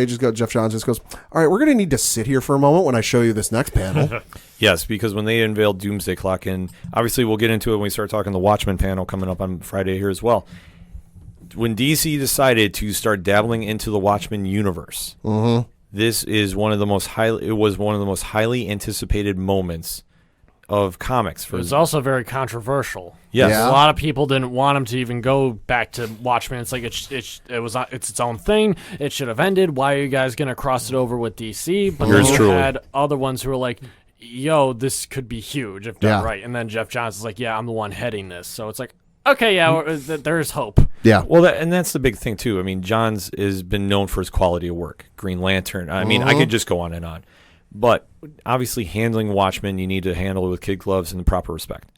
just Jeff Johns just goes, all right, we're going to need to sit here for a moment when I show you this next panel. Yes, because when they unveiled Doomsday Clock, and obviously we'll get into it when we start talking the Watchmen panel coming up on Friday here as well. When DC decided to start dabbling into the Watchmen universe, this is one of the most highly anticipated moments of comics. It was also very controversial. Yes. Yeah. A lot of people didn't want him to even go back to Watchmen. It's it's its own thing. It should have ended. Why are you guys going to cross it over with DC? But then you had other ones who were like, yo, this could be huge if done right. And then Jeff Johns is like, yeah, I'm the one heading this. So it's okay, yeah, there's hope. Yeah. Well, that's the big thing too. I mean, John's has been known for his quality of work. Green Lantern. I mean, I could just go on and on. But obviously, handling Watchmen, you need to handle it with kid gloves and the proper respect.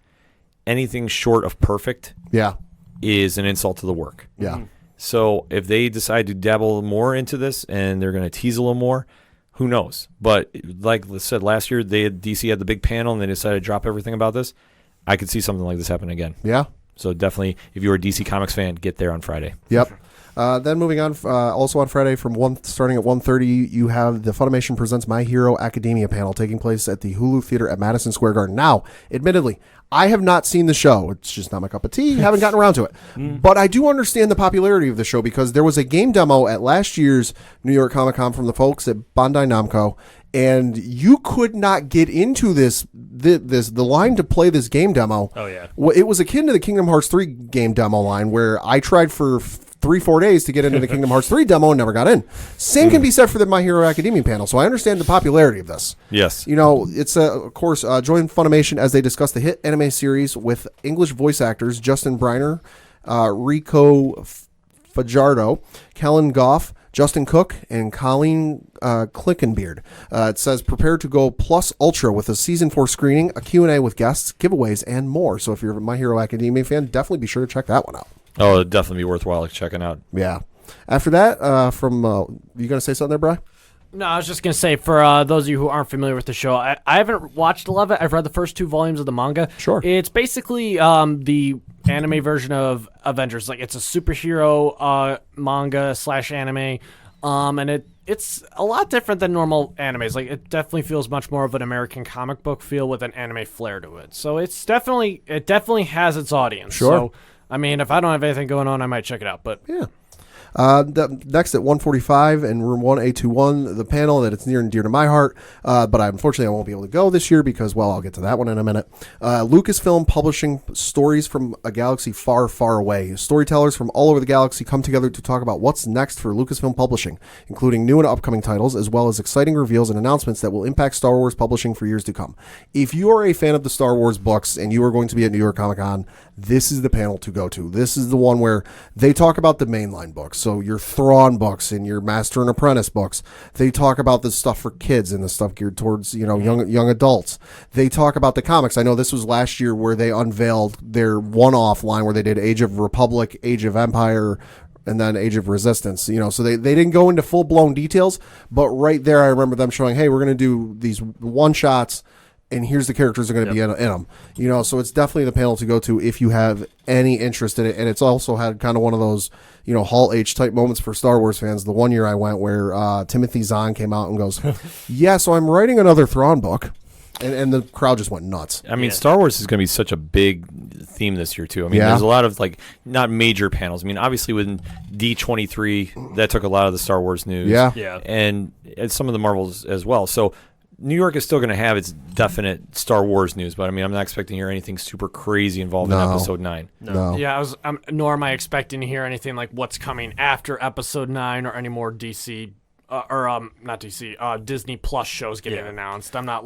Anything short of perfect Yeah. is an insult to the work. Yeah. So if they decide to dabble more into this and they're going to tease a little more, who knows? But like I said, last year DC had the big panel and they decided to drop everything about this. I could see something like this happen again. Yeah. So definitely, if you're a DC Comics fan, get there on Friday. Yep. Then moving on, also on Friday starting at 1:30, you have the Funimation Presents My Hero Academia panel taking place at the Hulu Theater at Madison Square Garden. Now, admittedly, I have not seen the show. It's just not my cup of tea. Haven't gotten around to it. But I do understand the popularity of the show because there was a game demo at last year's New York Comic Con from the folks at Bandai Namco, and you could not get into the line to play this game demo. Oh, yeah. Well, it was akin to the Kingdom Hearts 3 game demo line where I tried for 3-4 days to get into the Kingdom Hearts 3 demo and never got in. Same can be said for the My Hero Academia panel, so I understand the popularity of this. Yes. You know, it's, of course, join Funimation as they discuss the hit anime series with English voice actors Justin Briner, Rico Fajardo, Kellen Goff, Justin Cook, and Colleen Clickenbeard. It says, prepare to go plus ultra with a Season 4 screening, a Q&A with guests, giveaways, and more. So if you're a My Hero Academia fan, definitely be sure to check that one out. Oh, it'd definitely be worthwhile checking out. Yeah. After that, you going to say something there, Bri? No, I was just going to say, for those of you who aren't familiar with the show, I haven't watched all of it. I've read the first 2 volumes of the manga. Sure. It's basically the anime version of Avengers. Like, it's a superhero manga / anime, and it's a lot different than normal animes. Like, it definitely feels much more of an American comic book feel with an anime flair to it. So it definitely has its audience. Sure. So, I mean, if I don't have anything going on, I might check it out. But Yeah. Next at 1:45 in room 1A21, the panel that it's near and dear to my heart, but unfortunately I won't be able to go this year because, well, I'll get to that one in a minute. Lucasfilm publishing stories from a galaxy far, far away. Storytellers from all over the galaxy come together to talk about what's next for Lucasfilm Publishing, including new and upcoming titles, as well as exciting reveals and announcements that will impact Star Wars publishing for years to come. If you are a fan of the Star Wars books and you are going to be at New York Comic Con, this is the panel to go to. This is the one where they talk about the mainline books. So your Thrawn books and your Master and Apprentice books. They talk about the stuff for kids and the stuff geared towards, young adults. They talk about the comics. I know this was last year where they unveiled their one-off line where they did Age of Republic, Age of Empire, and then Age of Resistance. So they didn't go into full-blown details, but right there I remember them showing, hey, we're going to do these one-shots, and here's the characters that are going to be in them. So it's definitely the panel to go to if you have any interest in it. And it's also had kind of one of those, Hall H type moments for Star Wars fans. The one year I went where Timothy Zahn came out and goes, yeah, so I'm writing another Thrawn book. And the crowd just went nuts. I mean, Star Wars is going to be such a big theme this year, too. I mean, there's a lot of, not major panels. I mean, obviously, with D23, that took a lot of the Star Wars news. Yeah. And some of the Marvels as well. So New York is still going to have its definite Star Wars news, but I mean, I'm not expecting to hear anything super crazy involved in Episode 9. No. yeah, nor am I expecting to hear anything like what's coming after Episode 9 or any more DC not DC, Disney Plus shows getting announced. I'm not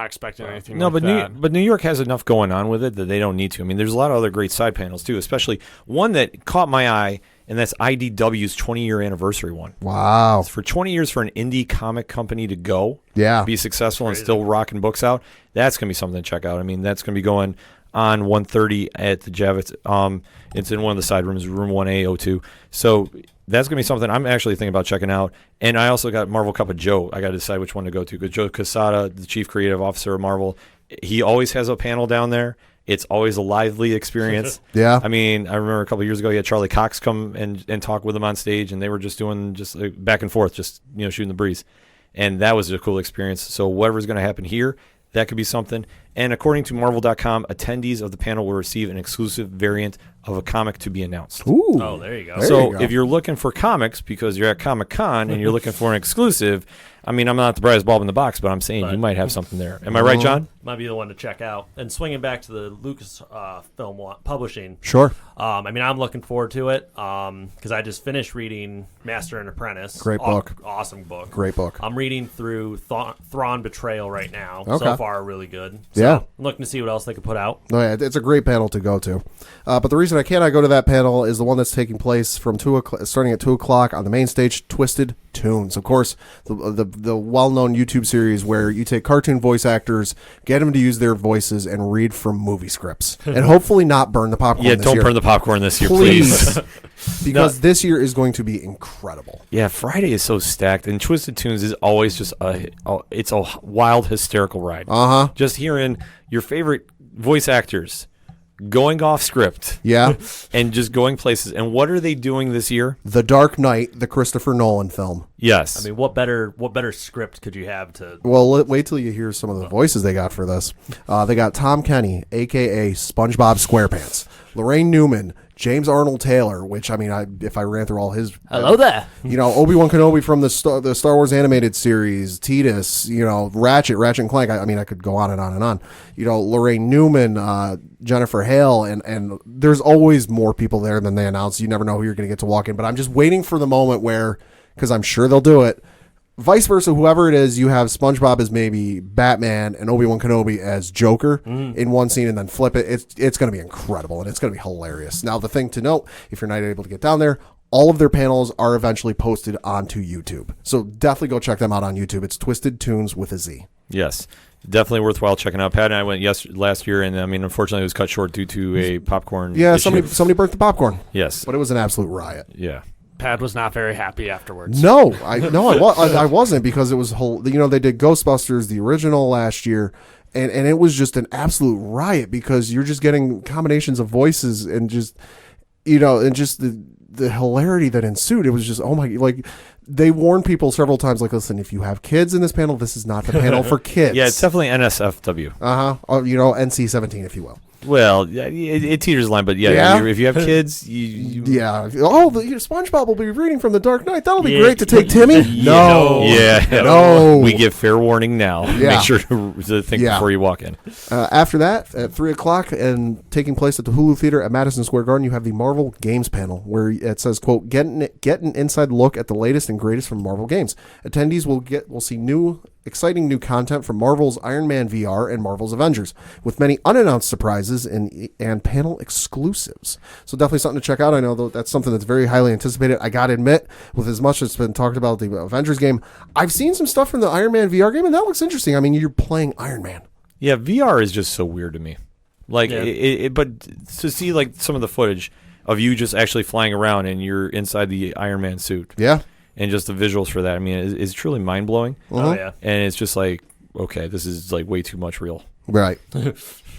expecting anything like that. But New York has enough going on with it that they don't need to. I mean, there's a lot of other great side panels too, especially one that caught my eye, and that's IDW's 20-year anniversary one. Wow. For 20 years for an indie comic company to go, be successful and still rocking books out, that's going to be something to check out. I mean, that's going to be going on 1:30 at the Javits. It's in one of the side rooms, room 1A02. So that's going to be something I'm actually thinking about checking out. And I also got Marvel Cup of Joe. I got to decide which one to go to, because Joe Quesada, the chief creative officer of Marvel, he always has a panel down there. It's always a lively experience. Yeah. I mean, I remember a couple of years ago, he had Charlie Cox come and talk with him on stage, and they were just doing back and forth, just shooting the breeze. And that was a cool experience. So whatever's going to happen here, that could be something. And according to Marvel.com, attendees of the panel will receive an exclusive variant of a comic to be announced. Ooh. Oh, there you go. If you're looking for comics because you're at Comic-Con and you're looking for an exclusive, I mean, I'm not the brightest bulb in the box, but I'm saying you might have something there. Am I right, John? Might be the one to check out. And swinging back to the Lucas film publishing. Sure. I mean, I'm looking forward to it because I just finished reading Master and Apprentice. Great book. Awesome book. Great book. I'm reading through Thrawn Betrayal right now. Okay. So far, really good. Yeah. I'm looking to see what else they could put out. Oh, yeah, it's a great panel to go to. But the reason I cannot go to that panel is the one that's taking place from starting at 2:00 on the main stage, Twisted Tunes. Of course, the well-known YouTube series where you take cartoon voice actors, get them to use their voices, and read from movie scripts. And hopefully not burn the popcorn Yeah, this don't year. burn the popcorn this year, please. Because this year is going to be incredible. Yeah, Friday is so stacked, and Twisted Tunes is always just it's a wild, hysterical ride. Uh-huh. Just hearing your favorite voice actors going off script. Yeah. And just going places. And what are they doing this year? The Dark Knight, the Christopher Nolan film. Yes. I mean, what better wscript could you have to? Well, wait till you hear some of the voices they got for this. They got Tom Kenny, a.k.a. SpongeBob SquarePants, Lorraine Newman, James Arnold Taylor, which, I mean, if I ran through all his... Hello there. Obi-Wan Kenobi from the Star Wars animated series, Titus, Ratchet and Clank. I mean, I could go on and on and on. Lorraine Newman, Jennifer Hale, and there's always more people there than they announce. You never know who you're going to get to walk in, but I'm just waiting for the moment where, because I'm sure they'll do it, vice versa, whoever it is, you have SpongeBob as maybe Batman and Obi-Wan Kenobi as Joker in one scene, and then flip it. It's going to be incredible, and it's going to be hilarious. Now, the thing to note, if you're not able to get down there, all of their panels are eventually posted onto YouTube. So definitely go check them out on YouTube. It's Twisted Tunes with a Z. Yes. Definitely worthwhile checking out. Pat and I went last year, and I mean, unfortunately, it was cut short due to a popcorn issue. Somebody burnt the popcorn. Yes. But it was an absolute riot. Yeah. Pat was not very happy afterwards. No, I wasn't, because it was they did Ghostbusters, the original, last year, and it was just an absolute riot, because you're just getting combinations of voices and just the hilarity that ensued. It was just, oh my, like, they warned people several times, like, listen, if you have kids in this panel, this is not the panel for kids. Yeah, it's definitely NSFW. NC-17, if you will. Well, it teeters the line, but Yeah? if you have kids, you Yeah. Oh, SpongeBob will be reading from the Dark Knight. That'll be great to take Timmy. No. No. We give fair warning now. Yeah. Make sure to think before you walk in. After that, at 3:00 and taking place at the Hulu Theater at Madison Square Garden, you have the Marvel Games panel, where it says, quote, get an inside look at the latest and greatest from Marvel Games. Attendees will see exciting new content from Marvel's Iron Man VR and Marvel's Avengers, with many unannounced surprises and panel exclusives. So definitely something to check out. I know that's something that's very highly anticipated. I gotta admit, with as much as it's been talked about the Avengers game, I've seen some stuff from the Iron Man VR game, and that looks interesting. I mean, you're playing Iron Man. Yeah, VR is just so weird to me. Like, but to see like some of the footage of you just actually flying around and you're inside the Iron Man suit. Yeah. And just the visuals for that, I mean, it's truly mind-blowing. Oh, yeah. And it's just like, okay, this is like way too much real. Right.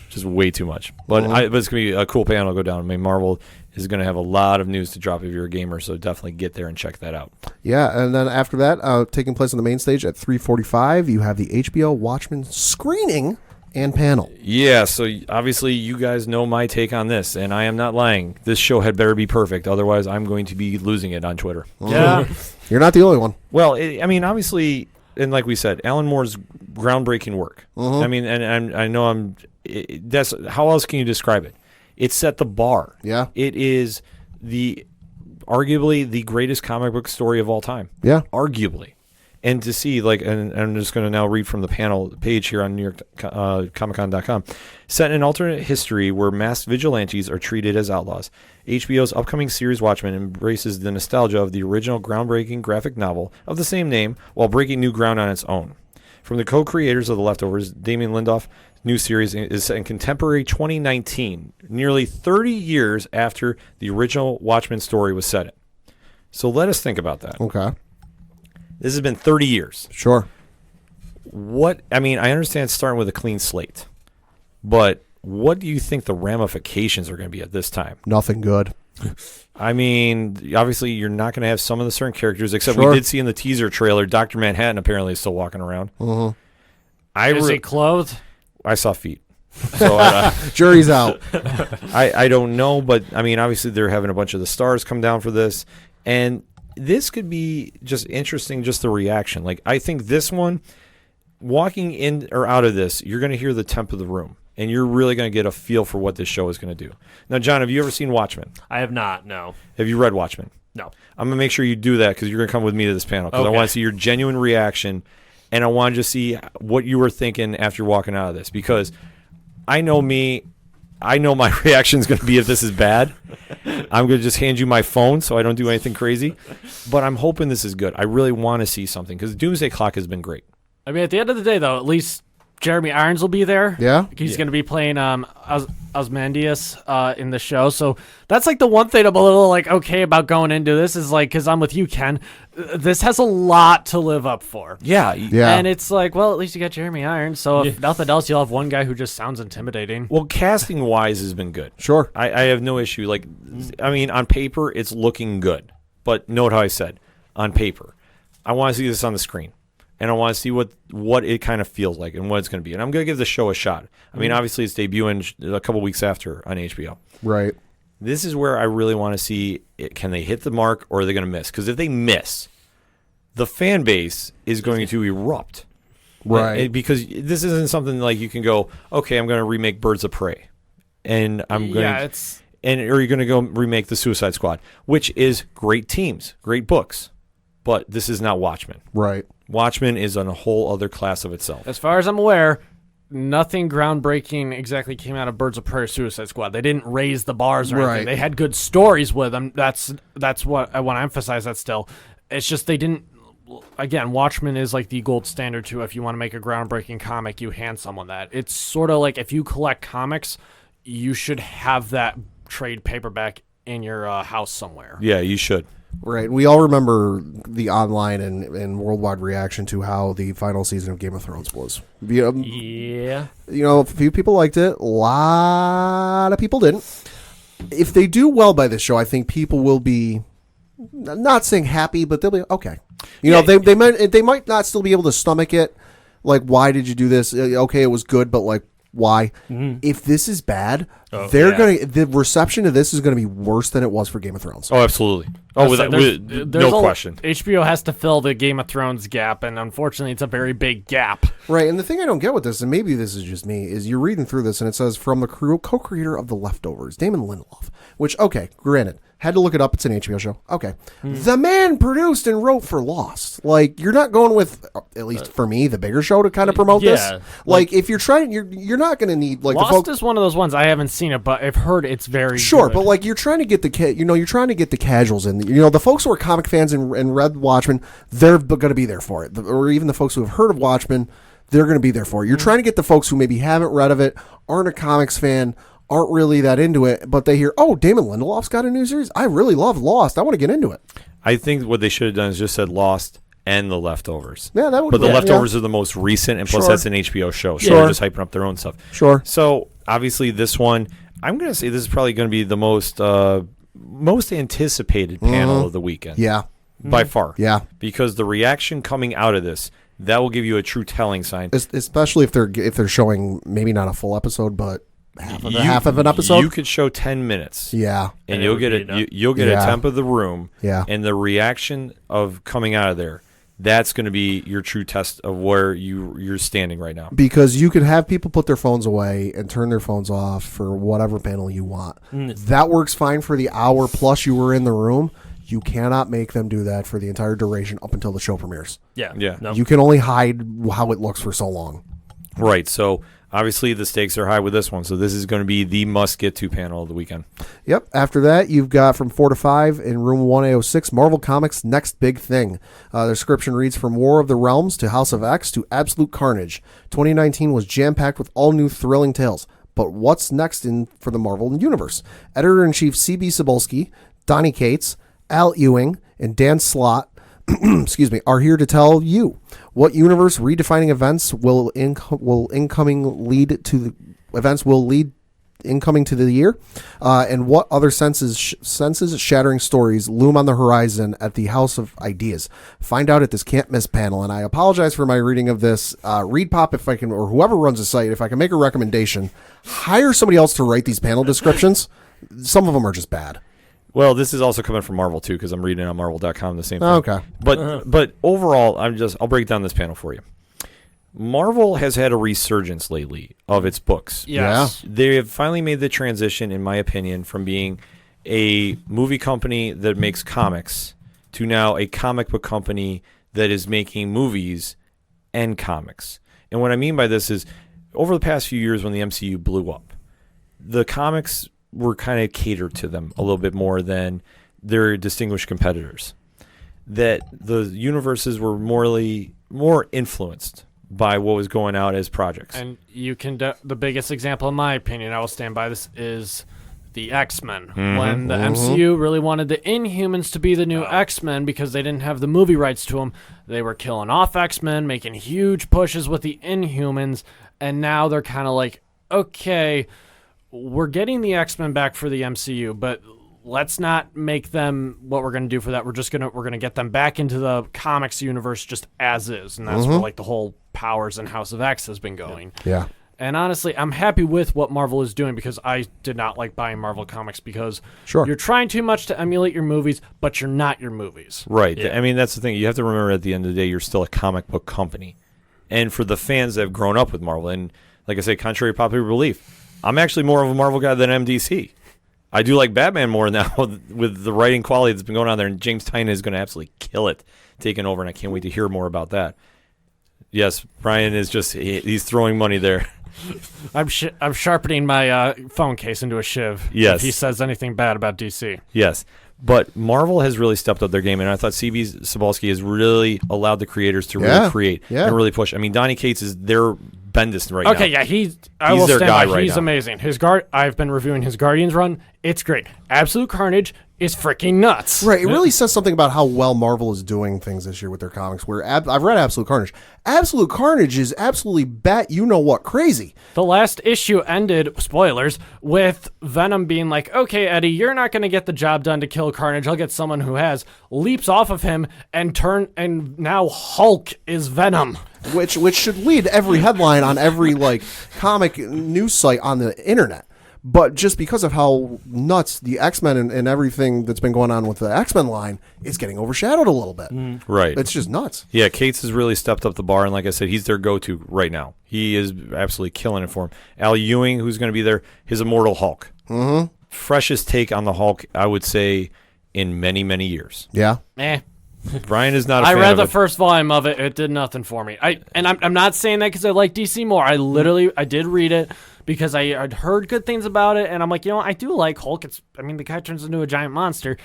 Just way too much. But but it's going to be a cool panel to go down. I mean, Marvel is going to have a lot of news to drop if you're a gamer, so definitely get there and check that out. Yeah, and then after that, taking place on the main stage at 3:45, you have the HBO Watchmen screening and panel. Yeah, so obviously you guys know my take on this, and I am not lying. This show had better be perfect, otherwise I'm going to be losing it on Twitter. Yeah. You're not the only one. Well, I mean, obviously, and like we said, Alan Moore's groundbreaking work. I mean, and I know that's, how else can you describe it? It set the bar. Yeah. It is arguably the greatest comic book story of all time. Yeah. Arguably. And to see, like, and I'm just going to now read from the panel page here on NewYorkComicCon.com. Set in an alternate history where masked vigilantes are treated as outlaws, HBO's upcoming series Watchmen embraces the nostalgia of the original groundbreaking graphic novel of the same name while breaking new ground on its own. From the co-creators of The Leftovers, Damien Lindelof, new series is set in contemporary 2019, nearly 30 years after the original Watchmen story was set in. So let us think about that. Okay. This has been 30 years. Sure. I mean, I understand starting with a clean slate, but what do you think the ramifications are going to be at this time? Nothing good. I mean, obviously, you're not going to have some of the certain characters, except Sure. we did see in the teaser trailer, Dr. Manhattan apparently is still walking around. Is he clothed? I saw feet. So Jury's out. I don't know, but I mean, obviously, they're having a bunch of the stars come down for this, and this could be just interesting, just the reaction. Like, I think this one, walking in or out of this, you're going to hear the temp of the room, and you're really going to get a feel for what this show is going to do. Now, John, have you ever seen Watchmen? I have not, no. Have you read Watchmen? No. I'm going to make sure you do that because you're going to come with me to this panel because I want to see your genuine reaction, and I want to just see what you were thinking after walking out of this, because I know me. I know my reaction is going to be if this is bad. I'm going to just hand you my phone so I don't do anything crazy. But I'm hoping this is good. I really want to see something because Doomsday Clock has been great. I mean, at the end of the day, though, at least Jeremy Irons will be there. Yeah? He's going to be playing Ozymandias in the show. So that's like the one thing I'm a little like okay about going into this is like, because I'm with you, Ken. This has a lot to live up for. Yeah. And it's like, well, at least you got Jeremy Irons. So if nothing else, you'll have one guy who just sounds intimidating. Well, casting-wise has been good. Sure. I have no issue. Like, I mean, on paper, it's looking good. But note how I said, on paper. I want to see this on the screen. And I want to see what it kind of feels like and what it's going to be. And I'm going to give the show a shot. I mean, obviously, it's debuting a couple weeks after on HBO. Right. This is where I really want to see, can they hit the mark or are they going to miss? Because if they miss, the fan base is going to erupt. Right. Because this isn't something like you can go, okay, I'm going to remake Birds of Prey. And I'm going or you're going to go remake The Suicide Squad, which is great teams, great books. But this is not Watchmen. Right. Watchmen is on a whole other class of itself. As far as I'm aware, nothing groundbreaking exactly came out of Birds of Prey or Suicide Squad. They didn't raise the bars or anything. They had good stories with them. That's what I want to emphasize that still. It's just they didn't. Again, Watchmen is like the gold standard too. If you want to make a groundbreaking comic, you hand someone that. It's sort of like if you collect comics, you should have that trade paperback in your house somewhere. Yeah, you should. Right. We all remember the online and worldwide reaction to how the final season of Game of Thrones was. Yeah. You know, a few people liked it. A lot of people didn't. If they do well by this show, I think people will be, not saying happy, but they'll be okay. You know, they might not still be able to stomach it. Like, why did you do this? Okay, it was good, but like, why? Mm-hmm. If this is bad, the reception of this is going to be worse than it was for Game of Thrones. Oh, absolutely. Oh, no question. HBO has to fill the Game of Thrones gap, and unfortunately, it's a very big gap. Right, and the thing I don't get with this, and maybe this is just me, is you're reading through this, and it says, from the co-creator of The Leftovers, Damon Lindelof, which, okay, granted, had to look it up, it's an HBO show. Okay. The man produced and wrote for Lost. Like, you're not going with, at least for me, the bigger show to kind of promote this. Like, if you're trying, you're not going to need, like, Lost is one of those ones, I haven't seen it, but I've heard it's very good. But like, you're trying to get you're trying to get the casuals in. You know, the folks who are comic fans and read Watchmen, they're going to be there for it. Or even the folks who have heard of Watchmen, they're going to be there for it. You're trying to get the folks who maybe haven't read of it, aren't a comics fan, aren't really that into it, but they hear, oh, Damon Lindelof's got a new series. I really love Lost. I want to get into it. I think what they should have done is just said Lost and The Leftovers. Yeah, that would. But The Leftovers are the most recent, and plus that's an HBO show, so they're just hyping up their own stuff. Sure. So obviously this one, I'm going to say this is probably going to be the most anticipated panel of the weekend. Yeah. By far. Yeah. Because the reaction coming out of this, that will give you a true telling sign. Especially if they're showing maybe not a full episode, but half of an episode. You could show 10 minutes. Yeah. And you'll get a temp of the room. Yeah. And the reaction of coming out of there, that's going to be your true test of where you're standing right now. Because you can have people put their phones away and turn their phones off for whatever panel you want. That works fine for the hour plus you were in the room. You cannot make them do that for the entire duration up until the show premieres. Yeah. No. You can only hide how it looks for so long. Right. So obviously the stakes are high with this one. So this is going to be the must-get-to panel of the weekend. Yep. After that, you've got from 4 to 5 in room 1A06, Marvel Comics' Next Big Thing. The description reads, from War of the Realms to House of X to Absolute Carnage. 2019 was jam-packed with all new thrilling tales. But what's next for the Marvel Universe? Editor-in-Chief C.B. Cebulski, Donny Cates, Al Ewing, and Dan Slott are here to tell you what universe redefining events will lead incoming to the year, and what other senses shattering stories loom on the horizon at the House of Ideas. Find out at this can't miss panel. And I apologize for my reading of this. ReadPop, if I can, or whoever runs the site, if I can make a recommendation, hire somebody else to write these panel descriptions. Some of them are just bad. Well, this is also coming from Marvel too, because I'm reading on Marvel.com the same thing. Okay. But overall, I'll break down this panel for you. Marvel has had a resurgence lately of its books. Yes. Yeah. They have finally made the transition, in my opinion, from being a movie company that makes comics to now a comic book company that is making movies and comics. And what I mean by this is, over the past few years when the MCU blew up, the comics were kind of catered to them a little bit more than their distinguished competitors. That the universes were more influenced by what was going out as projects. And you can the biggest example, in my opinion, I will stand by this, is the X-Men. When the MCU really wanted the Inhumans to be the new X-Men because they didn't have the movie rights to them, they were killing off X-Men, making huge pushes with the Inhumans, and now they're kind of like, okay, we're getting the X-Men back for the MCU, but let's not make them what we're going to do for that. We're going to get them back into the comics universe just as is, and that's where like the whole Powers and House of X has been going. Yeah. And honestly, I'm happy with what Marvel is doing, because I did not like buying Marvel comics because Sure. you're trying too much to emulate your movies, but you're not your movies. Right. I mean, that's the thing. You have to remember, at the end of the day, you're still a comic book company. And for the fans that have grown up with Marvel, and like I say, contrary to popular belief, I'm actually more of a Marvel guy than MDC. I do like Batman more now with the writing quality that's been going on there, and James Tynion is going to absolutely kill it taking over, and I can't wait to hear more about that. Yes, Brian is he's throwing money there. I'm sharpening my phone case into a shiv. Yes. If he says anything bad about DC. Yes, but Marvel has really stepped up their game, and I thought C.B. Cebulski has really allowed the creators to really create and really push. I mean, Donny Cates is their Bendis right now. Okay, yeah, he's their guy right He's now. amazing. I've been reviewing his Guardians run. It's great. Absolute Carnage is freaking nuts. Right. It really says something about how well Marvel is doing things this year with their comics. Where I've read Absolute Carnage. Absolute Carnage is absolutely you-know-what crazy. The last issue ended, spoilers, with Venom being like, okay, Eddie, you're not going to get the job done to kill Carnage. I'll get someone who has. Leaps off of him and now Hulk is Venom. Which should lead every headline on every comic news site on the internet. But just because of how nuts the X-Men and everything that's been going on with the X-Men line, it's getting overshadowed a little bit. Right. It's just nuts. Yeah, Cates has really stepped up the bar, and like I said, he's their go-to right now. He is absolutely killing it for him. Al Ewing, who's going to be there, his Immortal Hulk. Freshest take on the Hulk, I would say, in many, many years. Yeah. Brian is not a I fan read of the it. first volume of it. It did nothing for me. I'm not saying that because I like DC more. I did read it because I'd heard good things about it, and I'm like, I do like Hulk. The guy turns into a giant monster.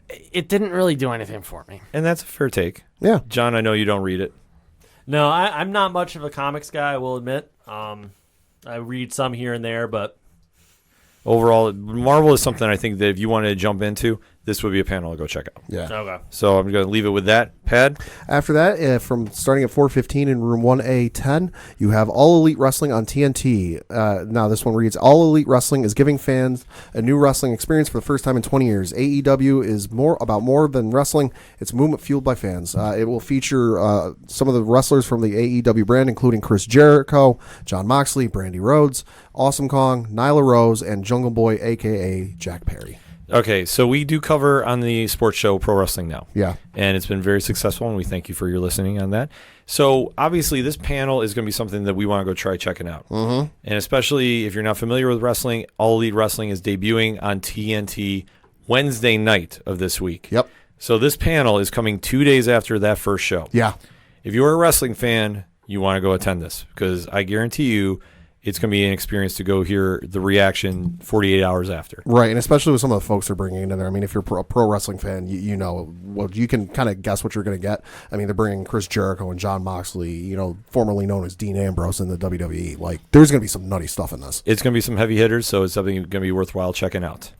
It didn't really do anything for me. And that's a fair take. Yeah. John, I know you don't read it. No, I'm not much of a comics guy, I will admit. I read some here and there, but Overall, Marvel is something I think that if you wanted to jump into, this would be a panel to go check out. Yeah. okay. So I'm going to leave it with that. Pad? After that, from starting at 4:15 in room 1A10, you have All Elite Wrestling on TNT. Now this one reads, All Elite Wrestling is giving fans a new wrestling experience for the first time in 20 years. AEW is more than wrestling. It's a movement fueled by fans. It will feature some of the wrestlers from the AEW brand, including Chris Jericho, Jon Moxley, Brandy Rhodes, Awesome Kong, Nyla Rose, and Jungle Boy, a.k.a. Jack Perry. Okay, so we do cover on the sports show Pro Wrestling Now. Yeah. And it's been very successful, and we thank you for your listening on that. So obviously this panel is going to be something that we want to go try checking out. Mm-hmm. And especially if you're not familiar with wrestling, All Elite Wrestling is debuting on TNT Wednesday night of this week. Yep. So this panel is coming 2 days after that first show. Yeah. If you're a wrestling fan, you want to go attend this because I guarantee you it's going to be an experience to go hear the reaction 48 hours after. Right, and especially with some of the folks they're bringing in there. I mean, if you're a pro wrestling fan, you know, well, you can kind of guess what you're going to get. I mean, they're bringing Chris Jericho and Jon Moxley, formerly known as Dean Ambrose in the WWE. Like, there's going to be some nutty stuff in this. It's going to be some heavy hitters, so it's something going to be worthwhile checking out.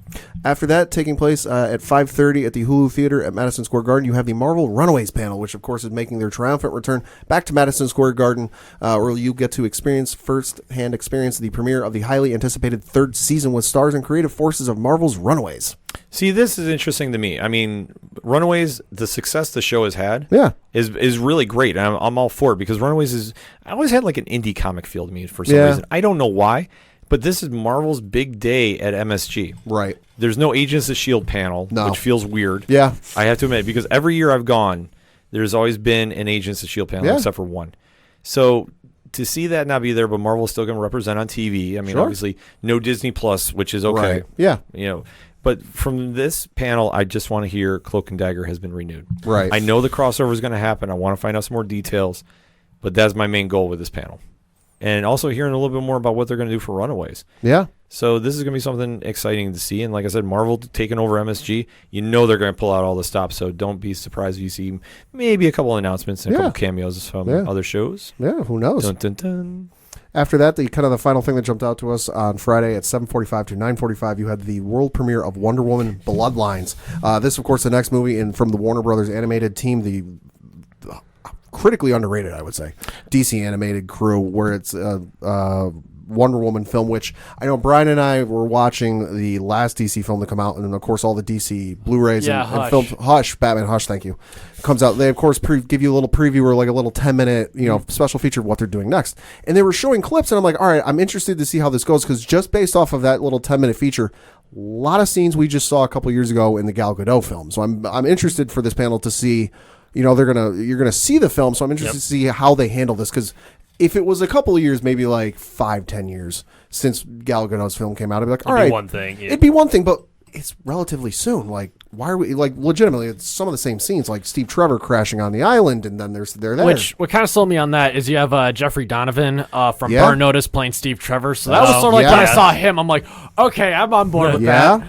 After that, taking place at 5:30 at the Hulu Theater at Madison Square Garden, you have the Marvel Runaways panel, which, of course, is making their triumphant return back to Madison Square Garden, where you get to first-hand experience the premiere of the highly anticipated third season with stars and creative forces of Marvel's Runaways. See, this is interesting to me. I mean, Runaways, the success the show has had is really great. And I'm all for it because Runaways I always had like an indie comic feel to me for some reason. I don't know why, but this is Marvel's big day at MSG. Right. There's no Agents of S.H.I.E.L.D. panel, which feels weird. Yeah. I have to admit, because every year I've gone, there's always been an Agents of S.H.I.E.L.D. panel except for one. So to see that not be there, but Marvel's still going to represent on TV. I mean, obviously, no Disney Plus, which is okay. Right. Yeah. But from this panel, I just want to hear Cloak and Dagger has been renewed. Right. I know the crossover is going to happen. I want to find out some more details, but that's my main goal with this panel. and also hearing a little bit more about what they're going to do for Runaways. Yeah. So this is going to be something exciting to see. And like I said, Marvel taking over MSG, you know they're going to pull out all the stops. So don't be surprised if you see maybe a couple announcements and a couple cameos from other shows. Yeah, who knows? Dun, dun, dun. After that, the final thing that jumped out to us on Friday at 7:45 to 9:45, you had the world premiere of Wonder Woman Bloodlines. This, of course, the next movie from the Warner Brothers animated team, the critically underrated, I would say, DC animated crew, where it's Wonder Woman film, which I know Brian and I were watching the last DC film to come out, and of course all the DC Blu-rays and films. Batman Hush, thank you, comes out. They of course give you a little preview or like a little 10-minute special feature of what they're doing next, and they were showing clips, and I'm like, all right, I'm interested to see how this goes, because just based off of that little 10-minute feature, a lot of scenes we just saw a couple years ago in the Gal Gadot film. So I'm interested for this panel to see, you're gonna see the film, so I'm interested to see how they handle this, because if it was a couple of years, maybe like 5-10 years since Gal Gadot's film came out, I'd be like, all right, one thing. Yeah. It'd be one thing, but it's relatively soon. Like, why are we, like, legitimately, it's some of the same scenes, like Steve Trevor crashing on the island, and then they're there. Which, what kind of sold me on that is you have Jeffrey Donovan from Burn Notice playing Steve Trevor. So that was sort of like when I saw him, I'm like, okay, I'm on board with that.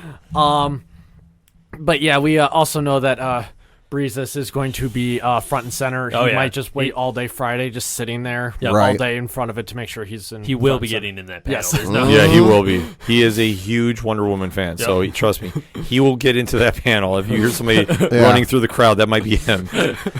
But yeah, we also know that Breezes is going to be front and center. He might just wait all day Friday, just sitting there all day in front of it to make sure he's in. He will be getting in that panel. Yes. Yeah, he will be. He is a huge Wonder Woman fan, so trust me, he will get into that panel. If you hear somebody running through the crowd, that might be him.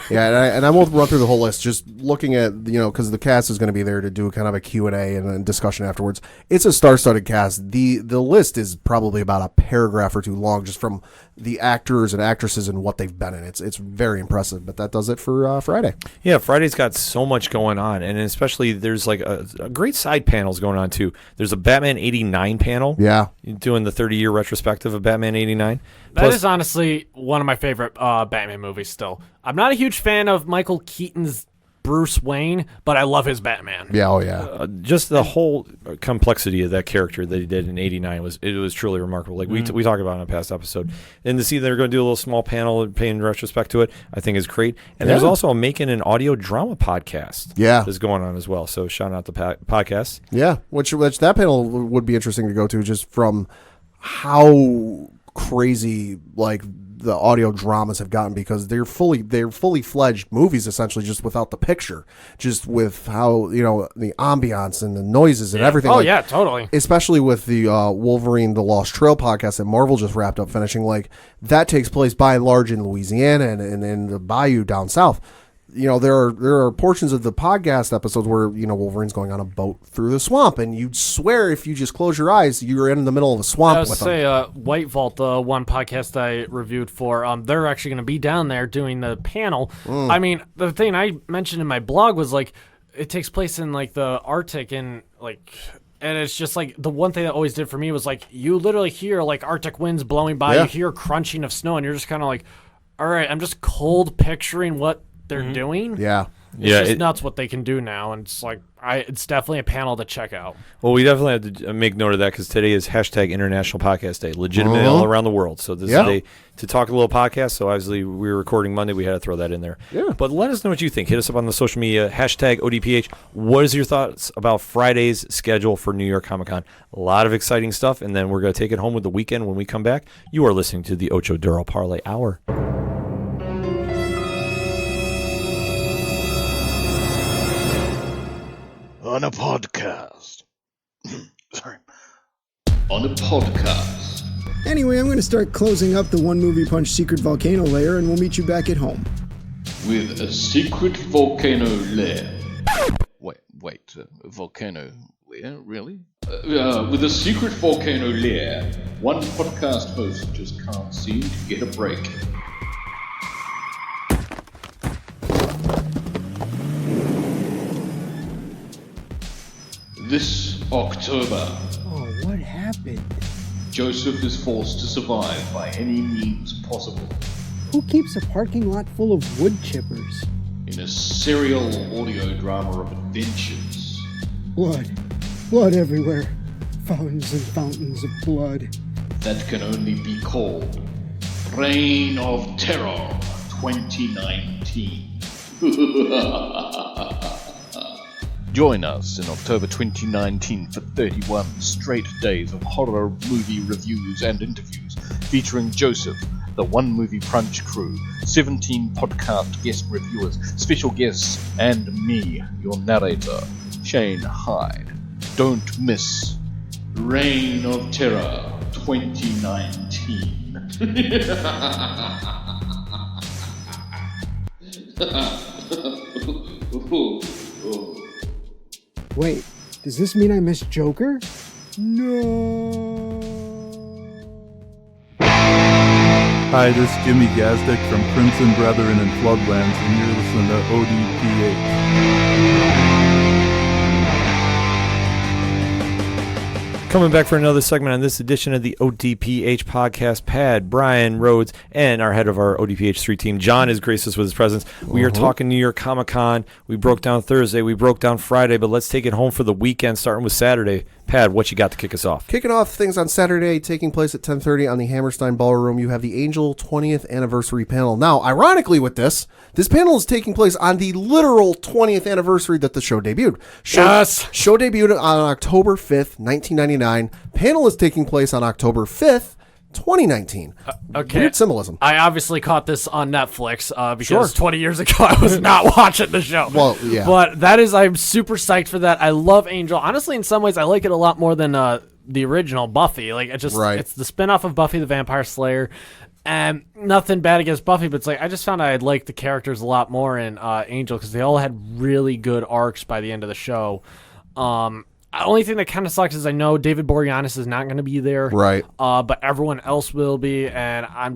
Yeah, and I won't run through the whole list. Just looking at, because the cast is going to be there to do kind of a Q&A and a discussion afterwards. It's a star-studded cast. The list is probably about a paragraph or two long, just from the actors and actresses and what they've been in. It's very impressive, but that does it for Friday. Yeah, Friday's got so much going on, and especially there's like a great side panels going on too. There's a Batman 89 panel. Yeah. Doing the 30-year retrospective of Batman 89. That is honestly one of my favorite Batman movies still. I'm not a huge fan of Michael Keaton's Bruce Wayne, but I love his Batman. Yeah, just the whole complexity of that character that he did in 89 was truly remarkable. Like we talked about in a past episode, and to see they're going to do a little small panel and paying retrospect to it, I think is great. And there's also a Making an Audio Drama podcast that's going on as well. So shout out the podcast. Yeah, which that panel would be interesting to go to, just from how crazy like the audio dramas have gotten, because they're fully fledged movies essentially, just without the picture, just with how the ambiance and the noises and everything. Totally. Especially with the Wolverine the Lost Trail podcast that Marvel just wrapped up finishing, like that takes place by and large in Louisiana and in the bayou down south. There are portions of the podcast episodes where Wolverine's going on a boat through the swamp, and you'd swear if you just close your eyes, you're in the middle of a swamp with them. White Vault, the one podcast I reviewed for, they're actually going to be down there doing the panel. I mean, the thing I mentioned in my blog was like it takes place in like the Arctic and like. And it's just like the one thing that always did for me was like you literally hear like Arctic winds blowing by, you hear crunching of snow, and you're just kind of like, all right, I'm just cold picturing what they're doing. It's just nuts what they can do now, and it's like it's definitely a panel to check out. Well, we definitely have to make note of that, because today is #International Podcast Day, legitimate all around the world. So this is a day to talk a little podcast. So obviously we were recording Monday, we had to throw that in there. But let us know what you think. Hit us up on the social media, #ODPH. What is your thoughts about Friday's schedule for New York Comic Con? A lot of exciting stuff, and then we're going to take it home with the weekend when we come back. You are listening to the Ocho Duro Parlay Hour. On a podcast. Sorry. On a podcast. Anyway, I'm going to start closing up the One Movie Punch secret volcano lair, and we'll meet you back at home. With a secret volcano lair. Wait, volcano lair? Really? With a secret volcano lair, one podcast host just can't seem to get a break. This October. Oh, what happened? Joseph is forced to survive by any means possible. Who keeps a parking lot full of wood chippers? In a serial audio drama of adventures. Blood. Blood everywhere. Fountains and fountains of blood. That can only be called Reign of Terror 2019. Join us in October 2019 for 31 straight days of horror movie reviews and interviews featuring Joseph, the One Movie Punch crew, 17 podcast guest reviewers, special guests, and me, your narrator, Shane Hyde. Don't miss Reign of Terror 2019. Wait, does this mean I missed Joker? No. Hi, this is Jimmy Gazdick from Crimson Brethren and Floodlands, and you're listening to ODPH. Coming back for another segment on this edition of the ODPH podcast. Pad, Brian Rhodes, and our head of our ODPH 3 team, John, is graced us with his presence. We are talking New York Comic Con. We broke down Thursday. We broke down Friday, but let's take it home for the weekend, starting with Saturday. Pad, what you got to kick us off? Kicking off things on Saturday, taking place at 10:30 on the Hammerstein Ballroom, you have the Angel 20th Anniversary panel. Now, ironically with this panel is taking place on the literal 20th anniversary that the show debuted. Show debuted on October 5th, 1999. Panel is taking place on October 5th, 2019. Okay. Weird symbolism. I obviously caught this on Netflix because 20 years ago I was not watching the show. Well, yeah. But I'm super psyched for that. I love Angel. Honestly, in some ways, I like it a lot more than the original Buffy. Like, it's the spinoff of Buffy the Vampire Slayer. And nothing bad against Buffy, but it's like I just found I liked the characters a lot more in Angel because they all had really good arcs by the end of the show. The only thing that kind of sucks is I know David Boreanaz is not going to be there. Right. But everyone else will be, and I'm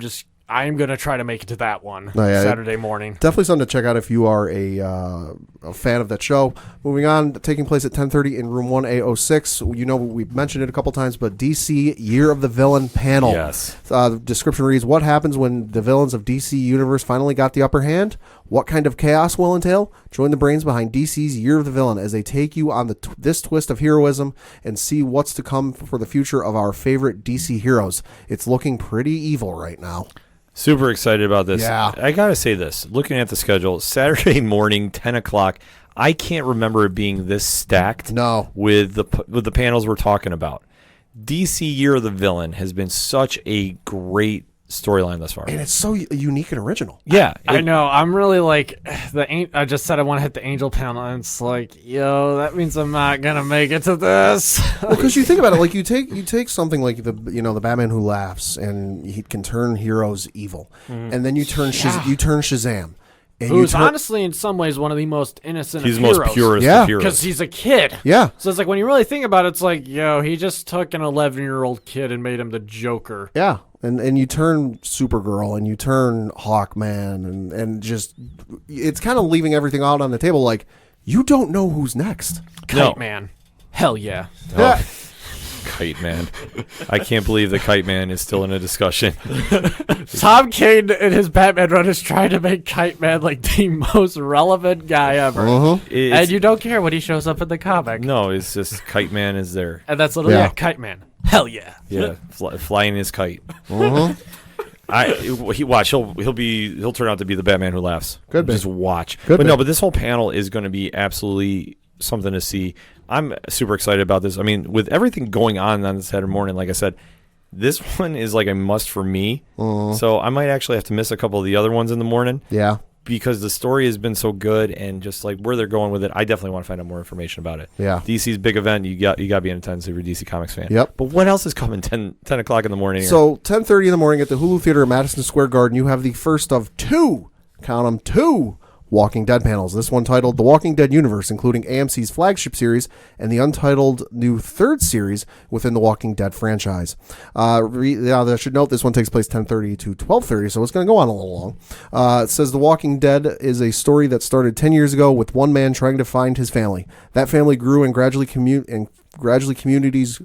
going to try to make it to that one Saturday morning. Definitely something to check out if you are a fan of that show. Moving on, taking place at 10:30 in room 1A06. You know, we've mentioned it a couple times, but DC Year of the Villain panel. Yes. The description reads, what happens when the villains of DC Universe finally got the upper hand? What kind of chaos will entail? Join the brains behind DC's Year of the Villain as they take you on this twist of heroism and see what's to come for the future of our favorite DC heroes. It's looking pretty evil right now. Super excited about this. Yeah. I got to say this. Looking at the schedule, Saturday morning, 10 o'clock, I can't remember it being this stacked with the panels we're talking about. DC Year of the Villain has been such a great storyline thus far. And it's so unique and original. Yeah. I know. I'm really like, I just said I want to hit the Angel panel, and it's like, yo, that means I'm not going to make it to this. Well, because you think about it, like you take something like the Batman Who Laughs, and he can turn heroes evil, and then you turn Shazam. And who's honestly, in some ways, one of the most innocent he's of the heroes. most purest of heroes. Because he's a kid. Yeah. So it's like, when you really think about it, it's like, yo, he just took an 11-year-old kid and made him the Joker. Yeah. And you turn Supergirl, and you turn Hawkman, and just, it's kind of leaving everything out on the table. Like, you don't know who's next. Kite Man. Hell yeah. Yeah. Kite Man. I can't believe the Kite Man is still in a discussion. Tom King in his Batman run is trying to make Kite Man like the most relevant guy ever. And you don't care when he shows up in the comic. No, it's just Kite Man is there. And that's literally it, Kite Man. Hell yeah. Yeah, flying his kite. He'll turn out to be the Batman Who Laughs. Could be. Just watch. Could be. No, but this whole panel is going to be absolutely something to see. I'm super excited about this. I mean, with everything going on Saturday morning, like I said, this one is like a must for me. So I might actually have to miss a couple of the other ones in the morning. Yeah. Because the story has been so good, and just like where they're going with it, I definitely want to find out more information about it. Yeah. DC's big event, you got to be in attendance if you're a DC Comics fan. Yep. But what else is coming 10 o'clock in the morning? So 10:30 in the morning at the Hulu Theater at Madison Square Garden, you have the first of two Walking Dead panels. This one titled The Walking Dead Universe, including AMC's flagship series and the untitled new third series within the Walking Dead franchise. I should note this one takes place 10:30 to 12:30, so it's going to go on a little long. It says The Walking Dead is a story that started 10 years ago with one man trying to find his family. That family grew and gradually communities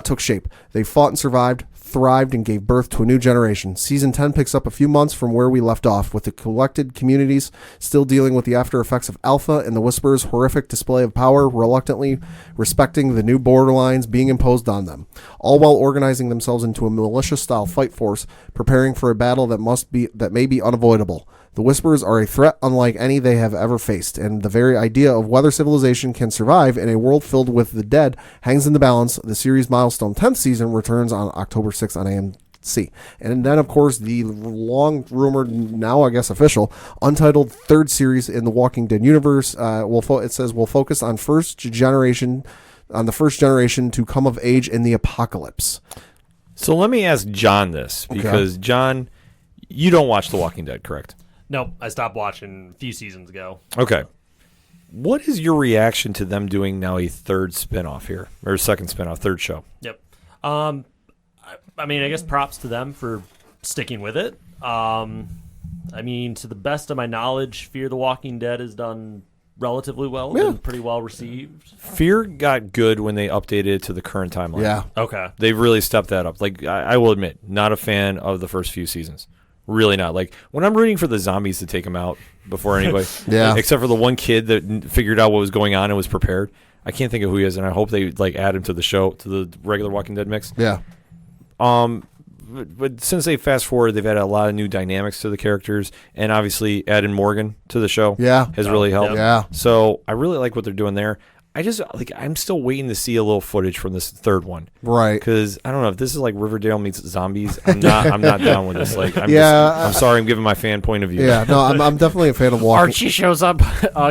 took shape. They fought and survived, thrived, and gave birth to a new generation. Season 10 picks up a few months from where we left off, with the collected communities still dealing with the after effects of Alpha and the Whisperer's horrific display of power, reluctantly respecting the new borderlines being imposed on them, all while organizing themselves into a militia-style fight force, preparing for a battle that may be unavoidable. The Whisperers are a threat unlike any they have ever faced, and the very idea of whether civilization can survive in a world filled with the dead hangs in the balance. The series' milestone 10th season returns on October 6th on AMC. And then, of course, the long-rumored, now I guess official, untitled third series in the Walking Dead universe. It says will focus on the first generation to come of age in the apocalypse. So let me ask John this, because John, you don't watch The Walking Dead, correct? Nope, I stopped watching a few seasons ago. Okay. What is your reaction to them doing now a third spinoff here, or second spinoff, third show? Yep. I mean, I guess props to them for sticking with it. I mean, to the best of my knowledge, Fear the Walking Dead has done relatively well, been pretty well received. Fear got good when they updated it to the current timeline. Yeah. Okay. They've really stepped that up. Like, I will admit, not a fan of the first few seasons. Really not. Like, when I'm rooting for the zombies to take them out before anybody, except for the one kid that figured out what was going on and was prepared. I can't think of who he is, and I hope they add him to the show, to the regular Walking Dead mix. Yeah. But since they fast forward, they've added a lot of new dynamics to the characters, and obviously adding Morgan to the show has really helped. Yeah. So I really like what they're doing there. I'm still waiting to see a little footage from this third one. Right. Because I don't know if this is like Riverdale meets zombies. I'm not down with this. Like, I'm sorry, I'm giving my fan point of view. Yeah, no, I'm definitely a fan of Walking. Archie shows up,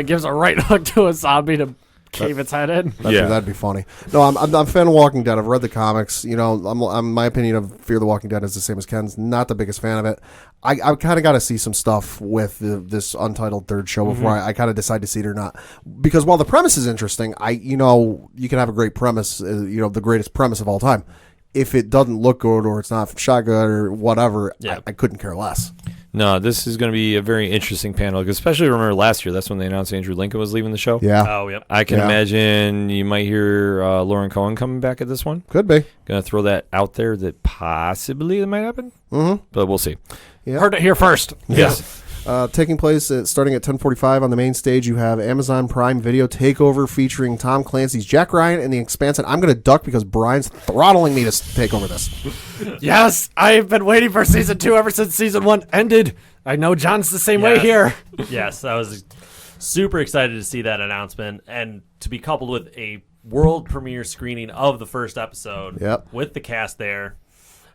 gives a right hook to a zombie to cave its head in. That'd be funny. No, I'm a fan of Walking Dead. I've read the comics. You know, my opinion of Fear the Walking Dead is the same as Ken's. Not the biggest fan of it. I kind of got to see some stuff with this untitled third show before I kind of decide to see it or not. Because while the premise is interesting, you can have a great premise, the greatest premise of all time. If it doesn't look good or it's not shot good or whatever, I couldn't care less. No, this is going to be a very interesting panel, especially remember last year. That's when they announced Andrew Lincoln was leaving the show. Yeah. Oh, yep. I can imagine you might hear Lauren Cohen coming back at this one. Could be. Going to throw that out there that possibly it might happen. Mm-hmm. But we'll see. Yeah. Heard it here first. Yes. Taking place starting at 10:45 on the main stage, you have Amazon Prime Video Takeover featuring Tom Clancy's Jack Ryan and The Expanse. And I'm going to duck because Brian's throttling me to take over this. Yes, I've been waiting for season 2 ever since season 1 ended. I know John's the same way here. Yes, I was super excited to see that announcement and to be coupled with a world premiere screening of the first episode with the cast there.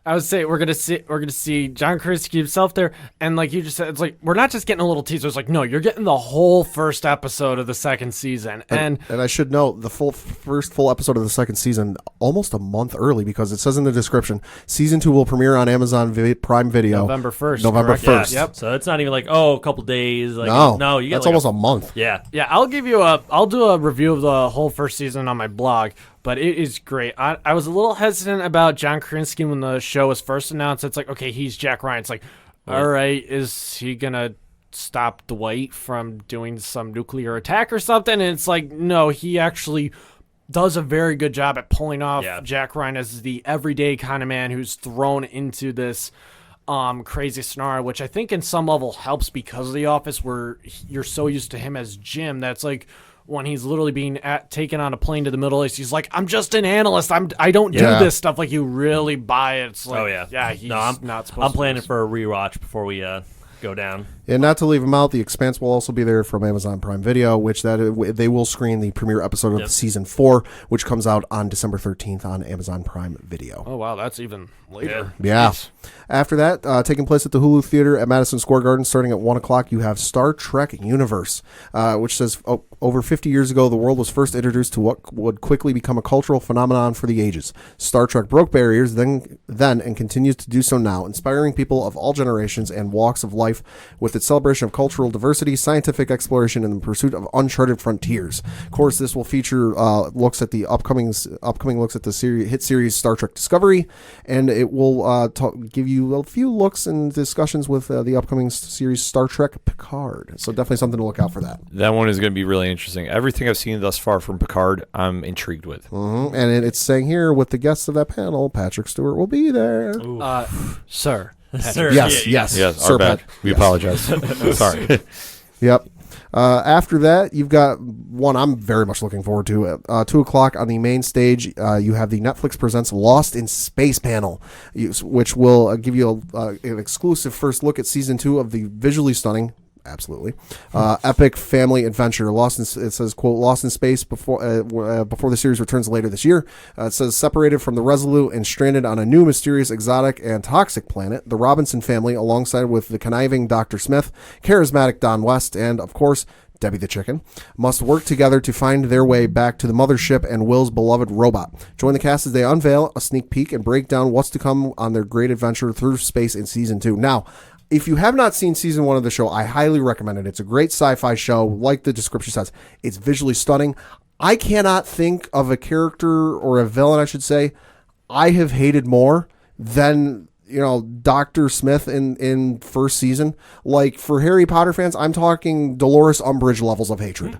I would say we're gonna see John Krasinski himself there, and like you just said, it's like we're not just getting a little teaser. It's like no, you're getting the whole first episode of the second season, and I should note the first full episode of the second season almost a month early because it says in the description season 2 will premiere on Amazon Prime Video November 1st. November 1st. Yeah, yep. So it's not even like a couple days. Like, no, you get that's like almost a month. Yeah, yeah. I'll do a review of the whole first season on my blog. But it is great. I was a little hesitant about John Krasinski when the show was first announced. It's like, okay, he's Jack Ryan. It's like, all right, is he going to stop Dwight from doing some nuclear attack or something? And it's like, no, he actually does a very good job at pulling off Jack Ryan as the everyday kind of man who's thrown into this crazy scenario, which I think in some level helps because of The Office, where you're so used to him as Jim that's like, when he's literally being taken on a plane to the Middle East, he's like, I'm just an analyst. I don't do this stuff. Like, you really buy it. It's like, he's not supposed to. I'm planning for a rewatch before we go down. And not to leave them out, The Expanse will also be there from Amazon Prime Video, which they will screen the premiere episode of season 4, which comes out on December 13th on Amazon Prime Video. Oh, wow, that's even later. Yeah. After that, taking place at the Hulu Theater at Madison Square Garden, starting at 1 o'clock, you have Star Trek Universe, which says over 50 years ago, the world was first introduced to what would quickly become a cultural phenomenon for the ages. Star Trek broke barriers then and continues to do so now, inspiring people of all generations and walks of life with its celebration of cultural diversity, scientific exploration, and the pursuit of uncharted frontiers. Of course, this will feature looks at the upcoming looks at the hit series Star Trek Discovery, and it will give you a few looks and discussions with the upcoming series Star Trek Picard. So definitely something to look out for that. That one is going to be really interesting. Everything I've seen thus far from Picard, I'm intrigued with. Mm-hmm. And it's saying here with the guests of that panel, Patrick Stewart will be there. Sir. Sir. Yes. Our Sir bad. We apologize. Sorry. Yep. After that, you've got one I'm very much looking forward to. 2 o'clock on the main stage, you have the Netflix Presents Lost in Space panel, which will give you an exclusive first look at season 2 of the visually stunning, absolutely, epic family adventure. It says, quote, Lost in Space before the series returns later this year. It says, separated from the Resolute and stranded on a new, mysterious, exotic, and toxic planet, the Robinson family, alongside with the conniving Dr. Smith, charismatic Don West, and, of course, Debbie the Chicken, must work together to find their way back to the mothership and Will's beloved robot. Join the cast as they unveil a sneak peek and break down what's to come on their great adventure through space in season 2. Now, if you have not seen season 1 of the show, I highly recommend it. It's a great sci-fi show. Like the description says, it's visually stunning. I cannot think of a character or a villain, I should say, I have hated more than, Dr. Smith in first season. Like, for Harry Potter fans, I'm talking Dolores Umbridge levels of hatred.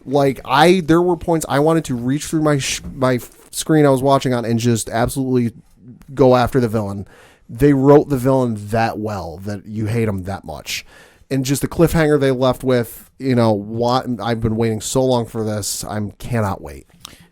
Like, there were points I wanted to reach through my screen I was watching on and just absolutely go after the villain. They wrote the villain that well that you hate him that much. And just the cliffhanger they left with, what I've been waiting so long for this. I cannot wait.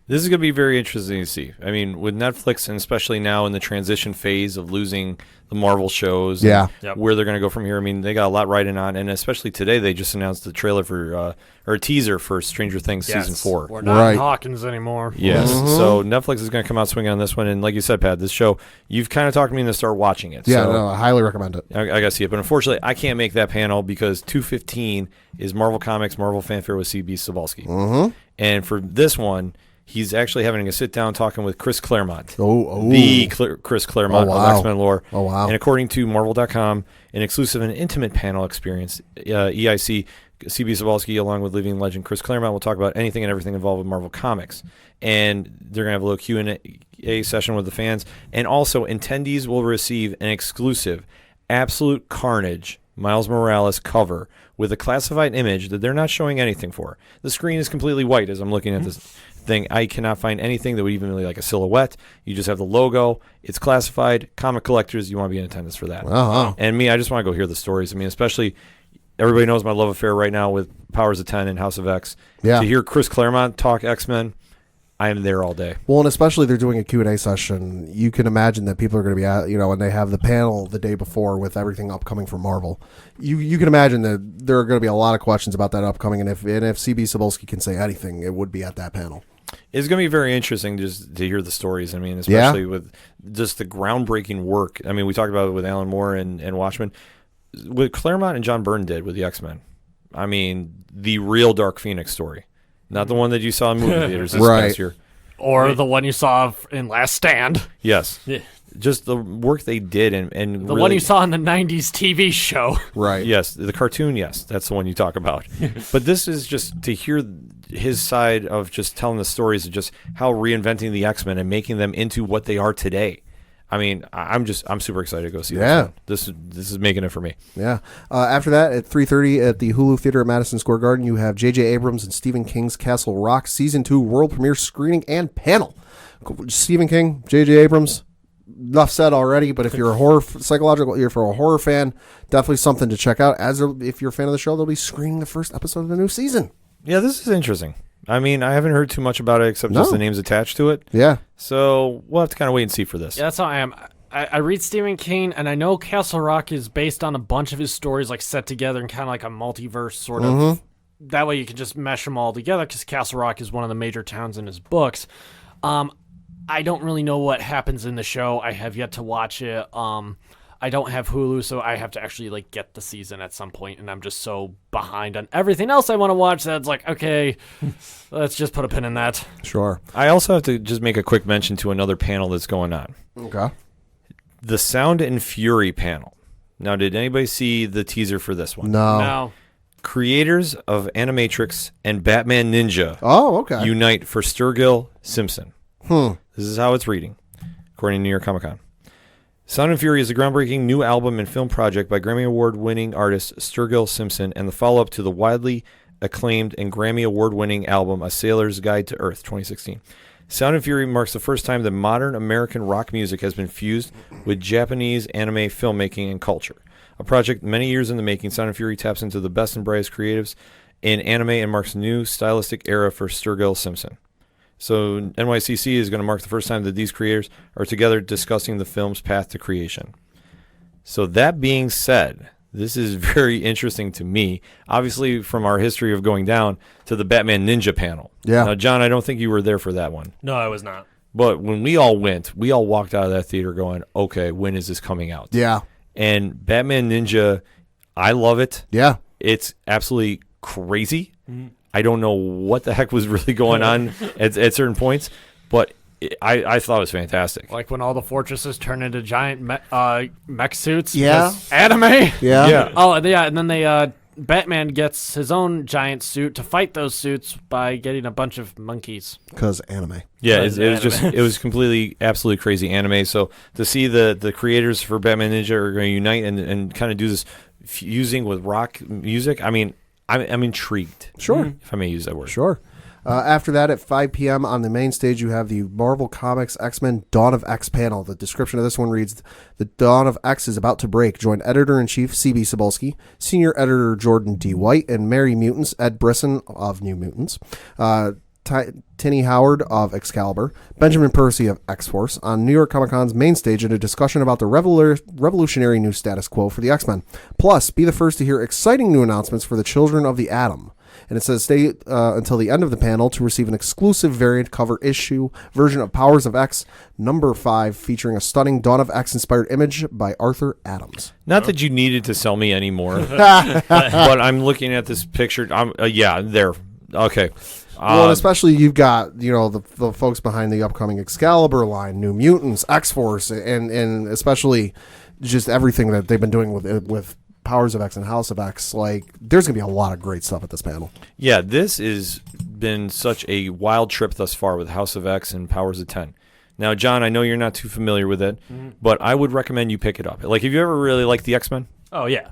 This is going to be very interesting to see. I mean, with Netflix, and especially now in the transition phase of losing the Marvel shows, yeah, where they're going to go from here. I mean, they got a lot riding on, and especially today, they just announced the trailer for, or a teaser for Stranger Things Season 4. We're not in Hawkins anymore. Yes, so Netflix is going to come out swinging on this one, and like you said, Pat, this show, you've kind of talked me into start watching it. Yeah, so no, I highly recommend it. I got to see it, but unfortunately, I can't make that panel because 2:15 is Marvel Comics, Marvel Fanfare with C.B. Cebulski. And for this one, he's actually having a sit-down talking with Chris Claremont. The Chris Claremont of X-Men lore. Oh, wow. And according to Marvel.com, an exclusive and intimate panel experience, EIC, C.B. Cebulski, along with living legend Chris Claremont, will talk about anything and everything involved with Marvel Comics. And they're going to have a little Q&A session with the fans. And also, attendees will receive an exclusive Absolute Carnage Miles Morales cover with a classified image that they're not showing anything for. The screen is completely white as I'm looking at this thing. I cannot find anything that would even be like a silhouette. You just have the logo. It's classified. Comic collectors, you want to be in attendance for that. And me, I just want to go hear the stories. I mean, especially everybody knows my love affair right now with Powers of 10 and House of X. Yeah. To hear Chris Claremont talk X-Men, I am there all day. Well, and especially they're doing a Q&A session. You can imagine that people are going to be at, and they have the panel the day before with everything upcoming from Marvel. You can imagine that there are going to be a lot of questions about that upcoming, and if CB Cebulski can say anything, it would be at that panel. It's going to be very interesting just to hear the stories. I mean, especially with just the groundbreaking work. I mean, we talked about it with Alan Moore and Watchmen. What Claremont and John Byrne did with the X-Men. I mean, the real Dark Phoenix story. Not the one that you saw in movie theaters this past year. Or the one you saw in Last Stand. Yes. Yeah. Just the work they did and the one you saw in the 90s TV show. Right. Yes. The cartoon, yes. That's the one you talk about. But this is just to hear his side of just telling the stories of just how reinventing the X-Men and making them into what they are today. I mean, I'm super excited to go see this. This is making it for me. Yeah. After that, at 3:30 at the Hulu Theater at Madison Square Garden, you have J.J. Abrams and Stephen King's Castle Rock Season 2 world premiere screening and panel. Stephen King, J.J. Abrams, enough said already, but if you're if you're a horror fan, definitely something to check out. If you're a fan of the show, they'll be screening the first episode of the new season. Yeah, this is interesting. I mean, I haven't heard too much about it except just the names attached to it. Yeah. So we'll have to kind of wait and see for this. Yeah, that's how I am. I read Stephen King, and I know Castle Rock is based on a bunch of his stories, like set together in kind of like a multiverse sort of. That way you can just mesh them all together because Castle Rock is one of the major towns in his books. I don't really know what happens in the show. I have yet to watch it. I don't have Hulu, so I have to actually get the season at some point, and I'm just so behind on everything else I want to watch that it's like, okay, let's just put a pin in that. Sure. I also have to just make a quick mention to another panel that's going on. Okay. The Sound and Fury panel. Now, did anybody see the teaser for this one? No. Creators of Animatrix and Batman Ninja unite for Sturgill Simpson. This is how it's reading, according to New York Comic Con. Sound and Fury is a groundbreaking new album and film project by Grammy Award-winning artist Sturgill Simpson and the follow-up to the widely acclaimed and Grammy Award-winning album A Sailor's Guide to Earth, 2016. Sound and Fury marks the first time that modern American rock music has been fused with Japanese anime filmmaking and culture. A project many years in the making, Sound and Fury taps into the best and brightest creatives in anime and marks a new stylistic era for Sturgill Simpson. So NYCC is going to mark the first time that these creators are together discussing the film's path to creation. So that being said, this is very interesting to me. Obviously, from our history of going down to the Batman Ninja panel. Yeah. Now, John, I don't think you were there for that one. No, I was not. But when we all went, we all walked out of that theater going, okay, when is this coming out? Yeah. And Batman Ninja, I love it. Yeah. It's absolutely crazy. I don't know what the heck was really going on at certain points, but I thought it was fantastic. Like when all the fortresses turn into giant mech suits. Yeah. Just anime. Yeah. Yeah. Oh, yeah, and then Batman gets his own giant suit to fight those suits by getting a bunch of monkeys. Because anime. Yeah, it was completely, absolutely crazy anime. So to see the creators for Batman Ninja are going to unite and kind of do this fusing with rock music, I mean, I'm intrigued. Sure. If I may use that word. Sure. After that, at 5 p.m. on the main stage, you have the Marvel Comics X-Men Dawn of X panel. The description of this one reads, "The Dawn of X is about to break. Join Editor-in-Chief C.B. Cebulski, Senior Editor Jordan D. White, and Merry Mutants, Ed Brisson of New Mutants, Tinny Howard of Excalibur, Benjamin Percy of X-Force on New York Comic Con's main stage in a discussion about the revolutionary new status quo for the X-Men. Plus, be the first to hear exciting new announcements for the Children of the Atom." And it says stay until the end of the panel to receive an exclusive variant cover issue version of Powers of X number 5 featuring a stunning Dawn of X inspired image by Arthur Adams. Not that you needed to sell me anymore, but I'm looking at this picture. Yeah, there. Okay. Well, and especially you've got, the folks behind the upcoming Excalibur line, New Mutants, X-Force, and especially just everything that they've been doing with Powers of X and House of X. Like, there's going to be a lot of great stuff at this panel. Yeah, this has been such a wild trip thus far with House of X and Powers of 10. Now, John, I know you're not too familiar with it, but I would recommend you pick it up. Like, have you ever really liked the X-Men? Oh, yeah.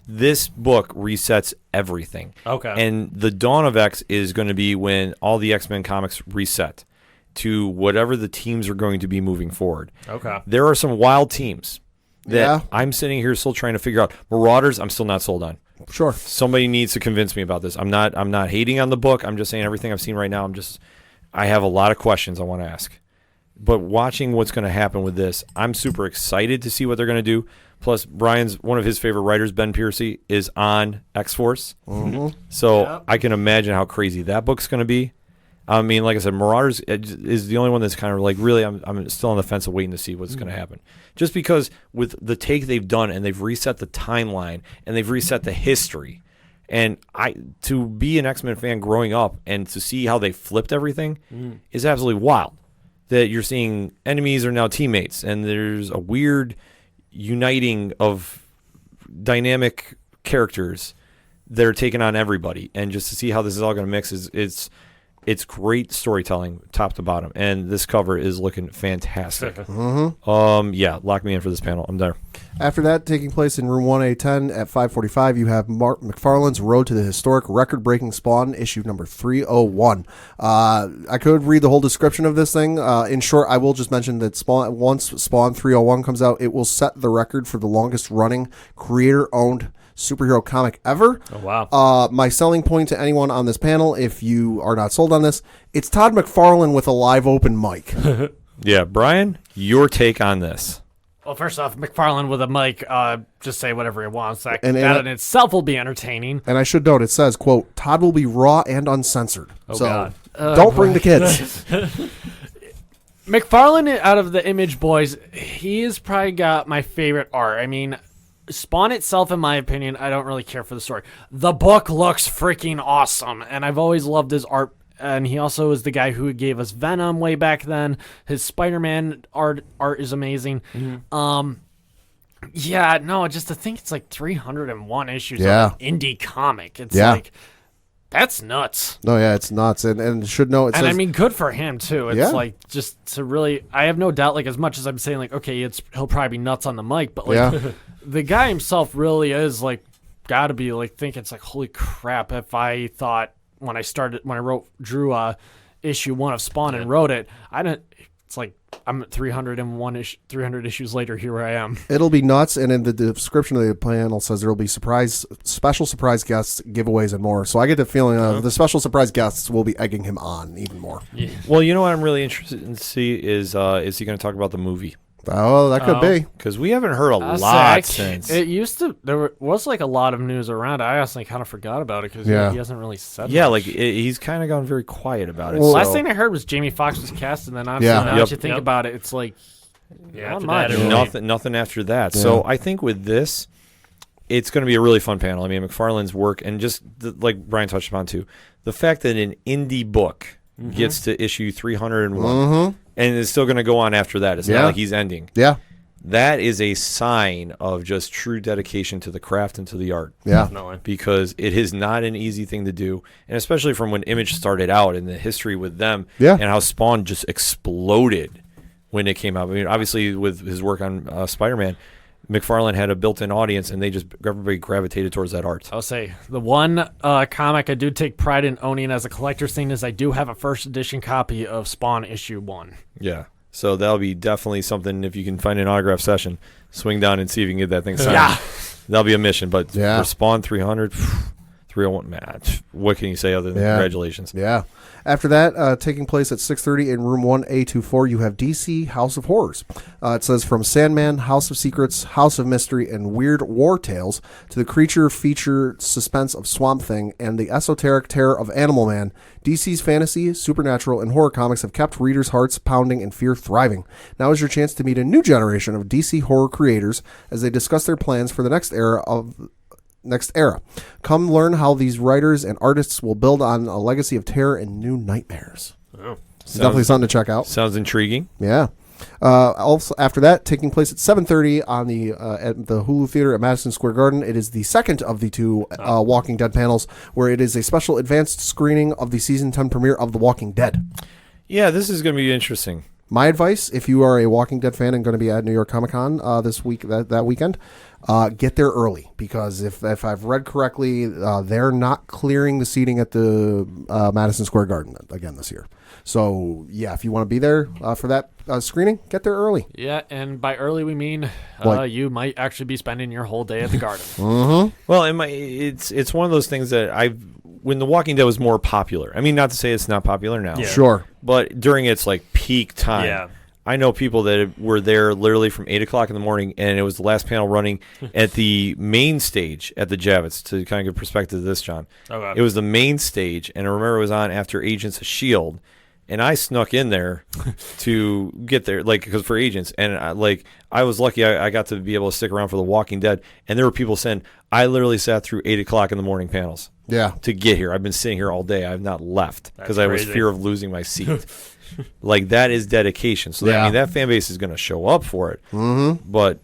This book resets everything. Okay. And the Dawn of X is going to be when all the X-Men comics reset to whatever the teams are going to be moving forward. Okay. There are some wild teams that Yeah. I'm sitting here still trying to figure out. Marauders, I'm still not sold on. Sure. Somebody needs to convince me about this. I'm not hating on the book. I'm just saying everything I've seen right now, I have a lot of questions I want to ask. But watching what's going to happen with this, I'm super excited to see what they're going to do. Plus, Brian's one of his favorite writers, Ben Piercy, is on X-Force. So I can imagine how crazy that book's going to be. I mean, like I said, Marauders is the only one that's kind of like, really, I'm still on the fence of waiting to see what's going to happen. Just because with the take they've done and they've reset the timeline and they've reset the history. And to be an X-Men fan growing up and to see how they flipped everything is absolutely wild. That you're seeing enemies are now teammates and there's a weird uniting of dynamic characters that are taking on everybody. And just to see how this is all going to mix it's great storytelling, top to bottom, and this cover is looking fantastic. Yeah, lock me in for this panel. I'm there. After that, taking place in room 1A10 at 5:45, you have Mark McFarlane's Road to the Historic Record-Breaking Spawn, issue number 301. I could read the whole description of this thing. In short, I will just mention that once Spawn 301 comes out, it will set the record for the longest-running creator-owned superhero comic ever. Oh, wow. My selling point to anyone on this panel, if you are not sold on this, it's Todd McFarlane with a live open mic. Yeah, Brian, your take on this. Well, first off, McFarlane with a mic, just say whatever he wants. That And in itself will be entertaining. And I should note, it says, quote, Todd will be raw and uncensored. Oh, so God. Don't bring the kids. McFarlane, out of the Image Boys, he's probably got my favorite art. I mean, Spawn itself, in my opinion, I don't really care for the story. The book looks freaking awesome, and I've always loved his art. And he also is the guy who gave us Venom way back then. His Spider-Man art is amazing. Yeah, no, just to think it's like 301 issues of an indie comic. It's like, that's nuts. No, yeah, it's nuts. And should know it And says, I mean, good for him, too. It's like, just to really, I have no doubt, like, as much as I'm saying, like, okay, he'll probably be nuts on the mic, but, like, the guy himself really is, like, gotta be, like, thinking, it's like, holy crap, if I thought, when I drew issue 1 of Spawn and wrote it, it's like I'm 300 issues later. Here I am. It'll be nuts, and in the description of the panel says there will be special surprise guests, giveaways, and more. So I get the feeling the special surprise guests will be egging him on even more. Yeah. Well, you know what I'm really interested in to see is he going to talk about the movie? Oh, that could be. Because we haven't heard a lot since. It used to. Was like a lot of news around. I honestly kind of forgot about it because he hasn't really said. Yeah, much. he's kind of gone very quiet about it. Well, Last thing I heard was Jamie Foxx was cast, and then honestly, now that you think about it, it's like not much. Nothing after that. Yeah. So I think with this, it's going to be a really fun panel. I mean, McFarlane's work, and just like Brian touched upon too, the fact that an indie book gets to issue 301 and is still going to go on after that. It's not like he's ending. Yeah. That is a sign of just true dedication to the craft and to the art. Yeah. Definitely. Because it is not an easy thing to do. And especially from when Image started out and the history with them and how Spawn just exploded when it came out. I mean, obviously with his work on Spider-Man, McFarlane had a built-in audience, and everybody gravitated towards that art. I'll say the one comic I do take pride in owning as a collector's thing is I do have a first edition copy of Spawn issue 1. Yeah, so that'll be definitely something. If you can find an autograph session, swing down and see if you can get that thing signed. Yeah, that'll be a mission. But for Spawn 300, 301, man, what can you say other than congratulations? Yeah. After that, taking place at 6:30 in room 1A24, you have DC House of Horrors. It says from Sandman, House of Secrets, House of Mystery, and Weird War Tales to the creature feature suspense of Swamp Thing and the esoteric terror of Animal Man, DC's fantasy, supernatural, and horror comics have kept readers' hearts pounding and fear thriving. Now is your chance to meet a new generation of DC horror creators as they discuss their plans for the next era. Come learn how these writers and artists will build on a legacy of terror and new nightmares. Oh, definitely something to check out. Sounds intriguing. Yeah. Also, after that, taking place at 7:30 on at the Hulu Theater at Madison Square Garden, it is the second of the two Walking Dead panels, where it is a special advanced screening of the season 10 premiere of The Walking Dead. Yeah, this is going to be interesting. My advice, if you are a Walking Dead fan and going to be at New York Comic Con this week, that weekend, get there early, because if I've read correctly, they're not clearing the seating at the Madison Square Garden again this year. So yeah, if you want to be there for that screening, get there early. Yeah, and by early we mean you might actually be spending your whole day at the Garden. Well, it's one of those things that when The Walking Dead was more popular. I mean, not to say it's not popular now. Yeah. Sure. But during its peak time, I know people that were there literally from 8 o'clock in the morning, and it was the last panel running at the main stage at the Javits. To kind of give perspective to this, John. Okay. It was the main stage, and I remember it was on after Agents of S.H.I.E.L.D., and I snuck in there to get there, because for Agents, and I was lucky I got to be able to stick around for The Walking Dead, and there were people saying, I literally sat through 8 o'clock in the morning panels. Yeah. To get here. I've been sitting here all day. I've not left because I was fear of losing my seat. That is dedication. So that fan base is going to show up for it. Mm-hmm. But,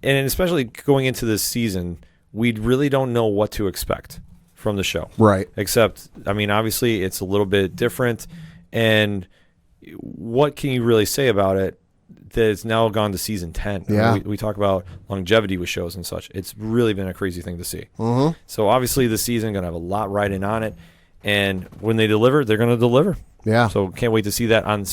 and especially going into this season, we really don't know what to expect from the show. Right. Except, obviously it's a little bit different. And what can you really say about it that it's now gone to season 10? Yeah. We talk about longevity with shows and such. It's really been a crazy thing to see. Mm-hmm. So obviously the season going to have a lot riding on it. And when they deliver, they're going to deliver. Yeah. So can't wait to see that on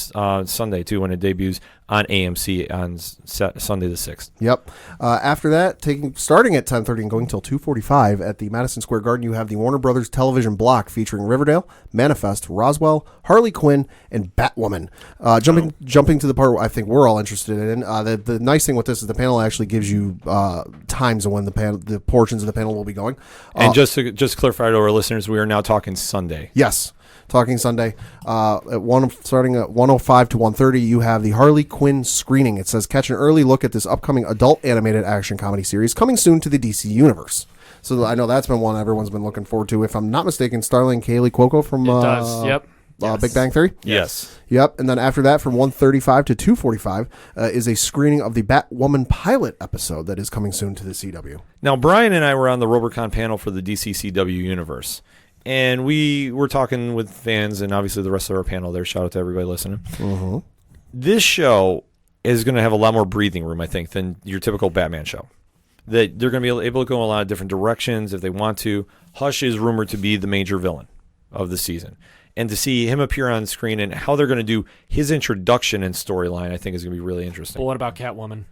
Sunday, too, when it debuts on AMC on Sunday the 6th. Yep. After that, starting at 10:30 and going till 2:45 at the Madison Square Garden, you have the Warner Brothers television block featuring Riverdale, Manifest, Roswell, Harley Quinn, and Batwoman. Jumping to the part I think we're all interested in. The nice thing with this is the panel actually gives you times of when the portions of the panel will be going. And just to clarify to our listeners, we are now talking Sunday. Yes. Talking Sunday, starting at 1:05 to 1:30, you have the Harley Quinn screening. It says, catch an early look at this upcoming adult animated action comedy series coming soon to the DC Universe. So I know that's been one everyone's been looking forward to. If I'm not mistaken, starring Kaylee Cuoco from Big Bang Theory? Yes. Yep. And then after that, from 1:35 to 2:45, is a screening of the Batwoman pilot episode that is coming soon to the CW. Now, Brian and I were on the Robercon panel for the DC CW Universe. And we were talking with fans and obviously the rest of our panel there. Shout out to everybody listening. Mm-hmm. This show is going to have a lot more breathing room, I think, than your typical Batman show. That they're going to be able to go in a lot of different directions if they want to. Hush is rumored to be the major villain of the season. and to see him appear on screen and how they're going to do his introduction and storyline, I think is going to be really interesting. But what about Catwoman?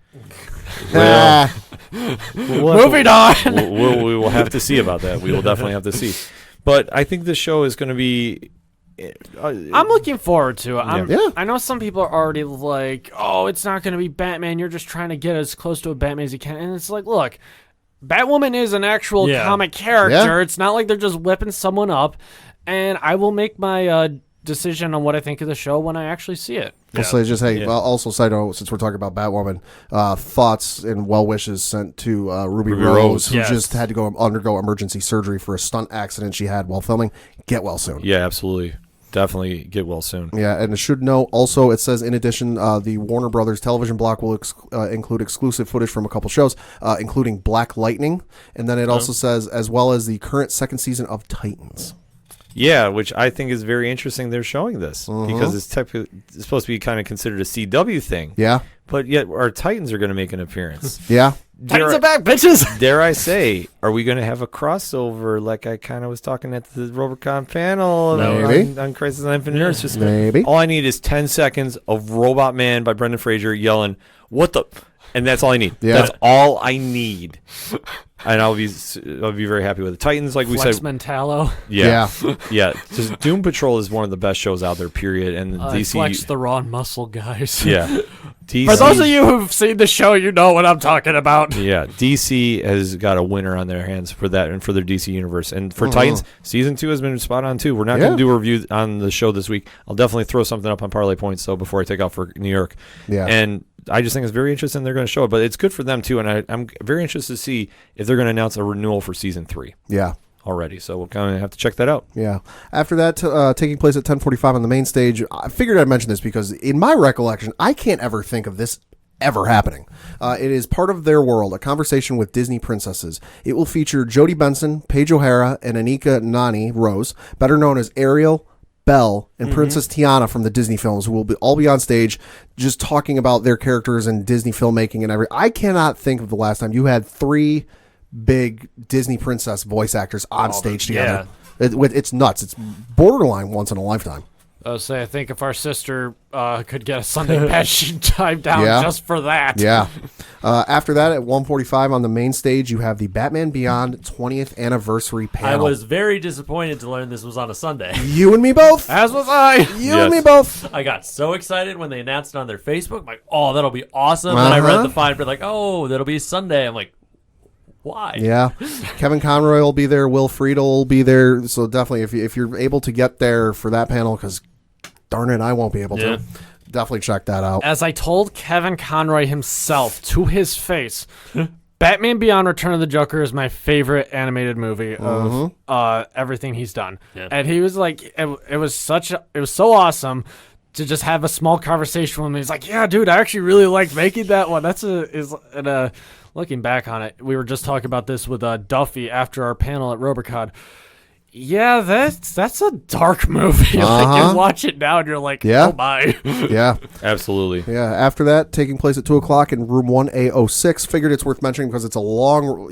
Well, Moving on. We will have to see about that. We will definitely have to see. But I think this show is going to be. I'm looking forward to it. Yeah. I know some people are already like, "Oh, it's not going to be Batman. You're just trying to get as close to a Batman as you can." And it's like, look, Batwoman is an actual comic character. Yeah. It's not like they're just whipping someone up. And I will make my decision on what I think of the show when I actually see it. Also, just well, also side note, since we're talking about Batwoman, thoughts and well wishes sent to Ruby Rose, who Yes. just had to go undergo emergency surgery for a stunt accident she had while filming. Get well soon. Yeah, absolutely. Definitely get well soon. Yeah, and it should note also, it says in addition, the Warner Brothers television block will include exclusive footage from a couple shows, including Black Lightning, and then it also says as well as the current second season of Titans. Yeah, which I think is very interesting. They're showing this because it's supposed to be kind of considered a CW thing. Yeah, But yet our Titans are going to make an appearance. yeah. Titans are back, bitches! Dare I say, are we going to have a crossover like I kind of was talking at the Robocon panel Maybe. on Crisis on Infinite Earths? Just Maybe. all I need is 10 seconds of Robot Man by Brendan Fraser yelling, "What the?" And that's all I need. Yeah. That's all I need. And I'll be very happy with it. Titans, like we Flex said, Mentallo. yeah. Just Doom Patrol is one of the best shows out there. Period. And DC, Flex the Raw Muscle guys. yeah. DC, For those of you who've seen the show, you know what I'm talking about. yeah, DC has got a winner on their hands for that and for their DC universe. And for Titans, season 2 has been spot on too. We're not going to do a review on the show this week. I'll definitely throw something up on Parlay Points though before I take off for New York. Yeah. And I just think it's very interesting they're going to show it, but it's good for them too. And I'm very interested to see if they're going to announce a renewal for season 3 Yeah. already. So we'll kind of have to check that out. Yeah. After that, taking place at 10:45 on the main stage, I figured I'd mention this because in my recollection, I can't ever think of this ever happening. It is part of their world, a conversation with Disney princesses. It will feature Jodie Benson, Paige O'Hara, and Anika Noni Rose, better known as Ariel, Belle, and Princess Tiana from the Disney films, who will all be on stage just talking about their characters and Disney filmmaking and everything. I cannot think of the last time you had 3 big Disney princess voice actors on stage together. It's nuts. It's borderline once in a lifetime. I think if our sister could get a Sunday pass, she'd dive down just for that. Yeah. After that, at 1:45 on the main stage, you have the Batman Beyond 20th anniversary I panel. was very disappointed to learn this was on a Sunday. You and me both. As was I. You and me both. I got so excited when they announced it on their Facebook. I'm like, oh, that'll be awesome. Then I read the fine print, like, oh, that'll be Sunday. I'm like, why? Yeah. Kevin Conroy will be there. Will Friedle will be there. So definitely, if you're able to get there for that panel, because darn it, I won't be able to. Definitely check that out. As I told Kevin Conroy himself to his face, Batman Beyond Return of the Joker is my favorite animated movie of everything he's done. Yeah. And he was like, it was so awesome to just have a small conversation with him. He's like, yeah, dude, I actually really liked making that one. Looking back on it, we were just talking about this with Duffy after our panel at Robocon. Yeah, that's a dark movie. Like, you watch it now and you're like, oh my. Yeah. Absolutely. Yeah. After that, taking place at 2:00 in room 1A06. Figured it's worth mentioning because it's a long,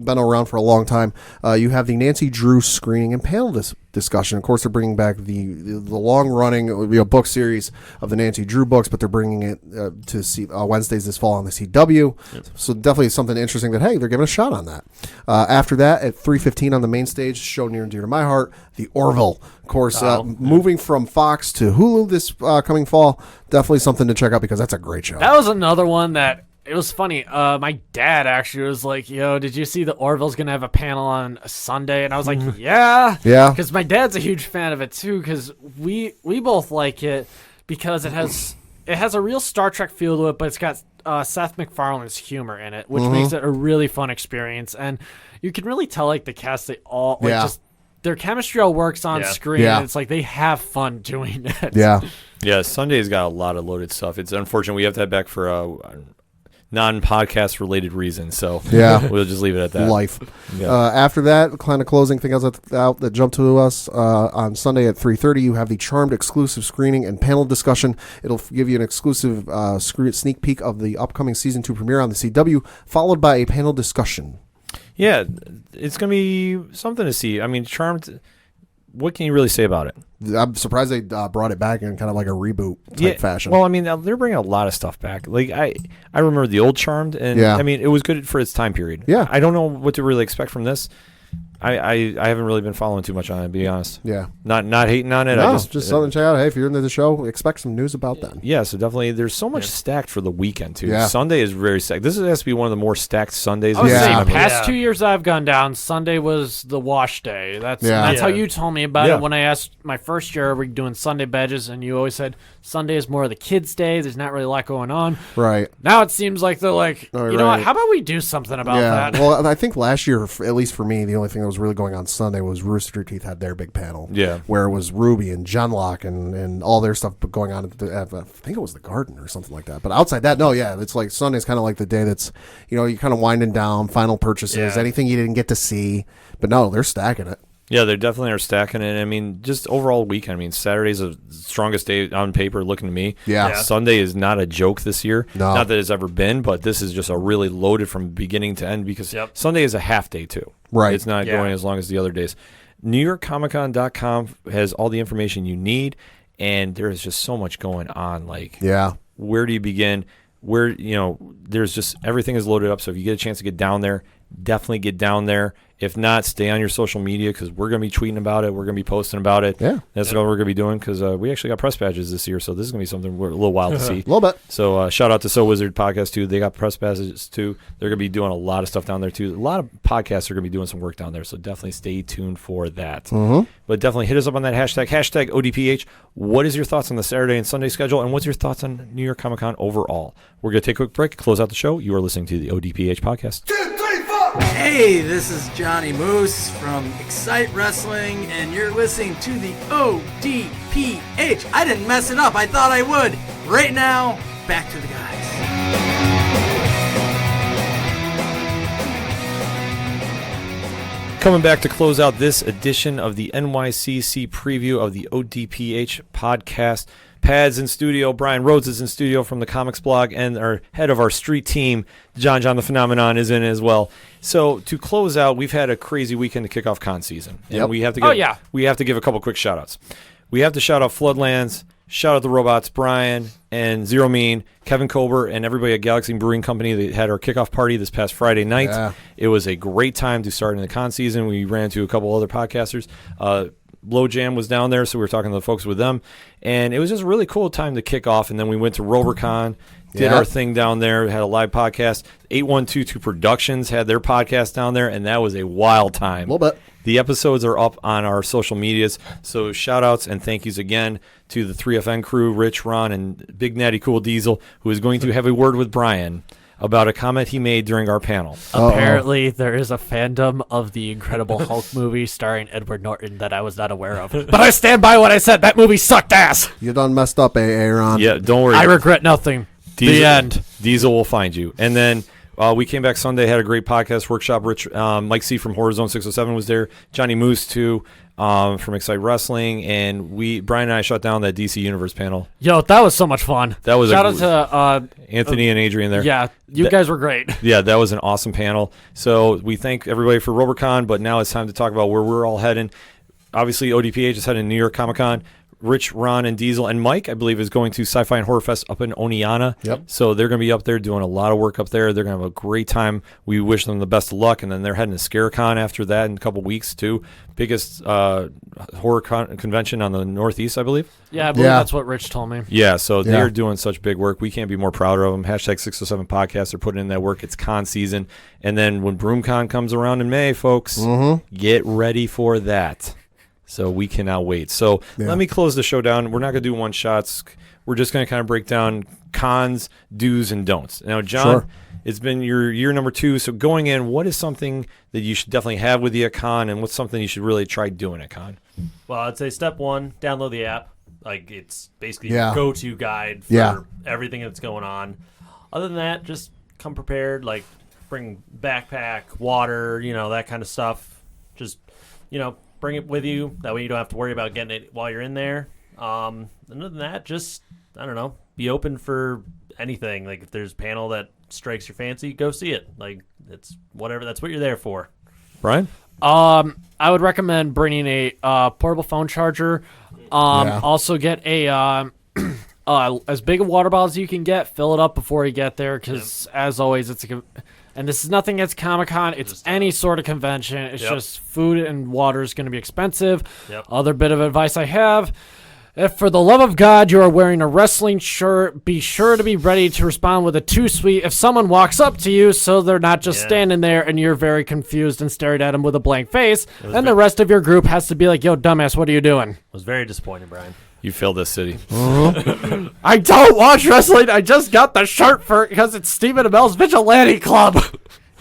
been around for a long time. You have the Nancy Drew screening and panel discussion. Of course, they're bringing back the long-running book series of the Nancy Drew books, but they're bringing it to see Wednesdays this fall on the CW. Yep. So definitely something interesting that, hey, they're giving a shot on that. After that, at 3:15 on the main stage, show near and dear to my heart, The Orville. Of course, moving from Fox to Hulu this coming fall. Definitely something to check out because that's a great show. That was another one that, it was funny. My dad actually was like, yo, did you see the Orville's going to have a panel on a Sunday? And I was like, yeah. Yeah. Because my dad's a huge fan of it, too, because we both like it because it has a real Star Trek feel to it, but it's got Seth MacFarlane's humor in it, which makes it a really fun experience. And you can really tell, like, the cast, they all, just their chemistry all works on screen. Yeah. And it's like they have fun doing it. Yeah. Yeah, Sunday's got a lot of loaded stuff. It's unfortunate we have to head back for non-podcast related reasons, so we'll just leave it at that. Life. Yeah. After that, kind of closing things out that jumped to us on Sunday at 3:30. You have the Charmed exclusive screening and panel discussion. It'll give you an exclusive sneak peek of the upcoming season 2 premiere on the CW, followed by a panel discussion. Yeah, it's gonna be something to see. I mean, Charmed. what can you really say about it? I'm surprised they brought it back in kind of like a reboot type fashion. Well, I mean, they're bringing a lot of stuff back. Like I remember the old Charmed, and I mean, it was good for its time period. Yeah. I don't know what to really expect from this. I haven't really been following too much on it, to be honest. Yeah. Not hating on it. No, I just something to check out. Hey, if you're into the show, expect some news about that. Yeah, so definitely there's so much stacked for the weekend, too. Yeah. Sunday is very stacked. This has to be one of the more stacked Sundays. I was Yeah. saying, Yeah. past 2 years I've gone down, Sunday was the wash day. That's Yeah. how you told me about Yeah. it when I asked my first year, are we doing Sunday badges? And you always said Sunday is more of the kids' day. There's not really a lot going on. Right. Now it seems like they're like, Oh, you know what? right. How about we do something about Yeah. that? Well, I think last year, at least for me, the only thing that was really going on Sunday was Rooster Teeth had their big panel. Yeah. Where it was Ruby and Genlock and all their stuff going on at I think it was the Garden or something like that. But outside that, no, yeah, it's like Sunday's kind of like the day that's, you're kind of winding down, final purchases, Yeah. anything you didn't get to see. But no, they're stacking it. Yeah, they definitely are stacking it. I mean, just overall weekend. I mean, Saturday's the strongest day on paper, looking to me. Yeah. Sunday is not a joke this year. No. Not that it's ever been, but this is just a really loaded from beginning to end because Sunday is a half day, too. Right. It's not going as long as the other days. NewYorkComicCon.com has all the information you need, and there is just so much going on. Like, where do you begin? There's just everything is loaded up. So if you get a chance to get down there, definitely get down there. If not, stay on your social media because we're going to be tweeting about it. We're going to be posting about it. Yeah. That's what we're going to be doing because we actually got press badges this year. So this is going to be something we're a little wild to see. A little bit. So shout out to So Wizard Podcast, too. They got press badges, too. They're going to be doing a lot of stuff down there, too. A lot of podcasts are going to be doing some work down there. So definitely stay tuned for that. Mm-hmm. But definitely hit us up on that hashtag ODPH. What is your thoughts on the Saturday and Sunday schedule? And what's your thoughts on New York Comic Con overall? We're going to take a quick break, close out the show. You are listening to the ODPH podcast. Hey, this is Johnny Moose from Excite Wrestling, and you're listening to the ODPH. I didn't mess it up. I thought I would. Right now, back to the guys. Coming back to close out this edition of the NYCC preview of the ODPH podcast. Pad's in studio. Brian Rhodes is in studio from the Comics Blog, and our head of our street team, John the Phenomenon, is in as well. So to close out, we've had a crazy weekend to kick off con season, and we have to we have to give a couple quick shout outs. We have to shout out Floodlands, shout out the Robots, Brian and Zero Mean, Kevin Kober, and everybody at Galaxy Brewing Company. They had our kickoff party this past Friday night. Yeah. It was a great time to start in the con season. We ran into a couple other podcasters. Low Jam was down there, so we were talking to the folks with them. And it was just a really cool time to kick off. And then we went to RoverCon, did our thing down there, had a live podcast. 8122 Productions had their podcast down there, and that was a wild time. A little bit. The episodes are up on our social medias, so shout-outs and thank yous again to the 3FN crew, Rich, Ron, and Big Natty Cool Diesel, who is going to have a word with Brian about a comment he made during our panel. Apparently, there is a fandom of the Incredible Hulk movie starring Edward Norton that I was not aware of. But I stand by what I said. That movie sucked ass. You done messed up, Aaron. Yeah, don't worry. I regret nothing. The end. Diesel will find you. And then we came back Sunday, had a great podcast workshop. Rich, Mike C. from Horror Zone 607 was there. Johnny Moose, too, from Excite Wrestling. And Brian and I shut down that DC Universe panel. Yo, that was so much fun. That was Shout out to Anthony and Adrian there. Yeah, you guys were great. Yeah, that was an awesome panel. So we thank everybody for RoverCon, but now it's time to talk about where we're all heading. Obviously, ODPH is heading to New York Comic Con. Rich, Ron, and Diesel, and Mike, I believe, is going to Sci-Fi and Horror Fest up in Oneonta. Yep. So they're going to be up there doing a lot of work up there. They're going to have a great time. We wish them the best of luck, and then they're heading to ScareCon after that in a couple weeks, too. Biggest horror convention on the Northeast, I believe. Yeah, I believe that's what Rich told me. Yeah, so they're doing such big work. We can't be more prouder of them. Hashtag 607 Podcast. They're putting in that work. It's con season. And then when BroomCon comes around in May, folks, get ready for that. So we cannot wait. So let me close the show down. We're not going to do one-shots. We're just going to kind of break down cons, do's, and don'ts. Now, John, it's been your year number 2. So going in, what is something that you should definitely have with you at con, and what's something you should really try doing at con? Well, I'd say step 1, download the app. Like, it's basically your go-to guide for everything that's going on. Other than that, just come prepared. Like, bring backpack, water, that kind of stuff. Just, bring it with you. That way you don't have to worry about getting it while you're in there. Other than that, just, I don't know, be open for anything. Like, if there's a panel that strikes your fancy, go see it. Like, it's whatever. That's what you're there for. Brian? I would recommend bringing a portable phone charger. Also get a as big a water bottle as you can get. Fill it up before you get there, because as always, and this is nothing against Comic-Con. It's any sort of convention. It's just food and water is going to be expensive. Other bit of advice I have: if for the love of God you are wearing a wrestling shirt, be sure to be ready to respond with a too sweet if someone walks up to you, so they're not just standing there and you're very confused and staring at them with a blank face. And the rest of your group has to be like, yo, dumbass, what are you doing? I was very disappointed, Brian. You failed this city. I don't watch wrestling. I just got the shirt because it's Stephen Amell's Vigilante Club.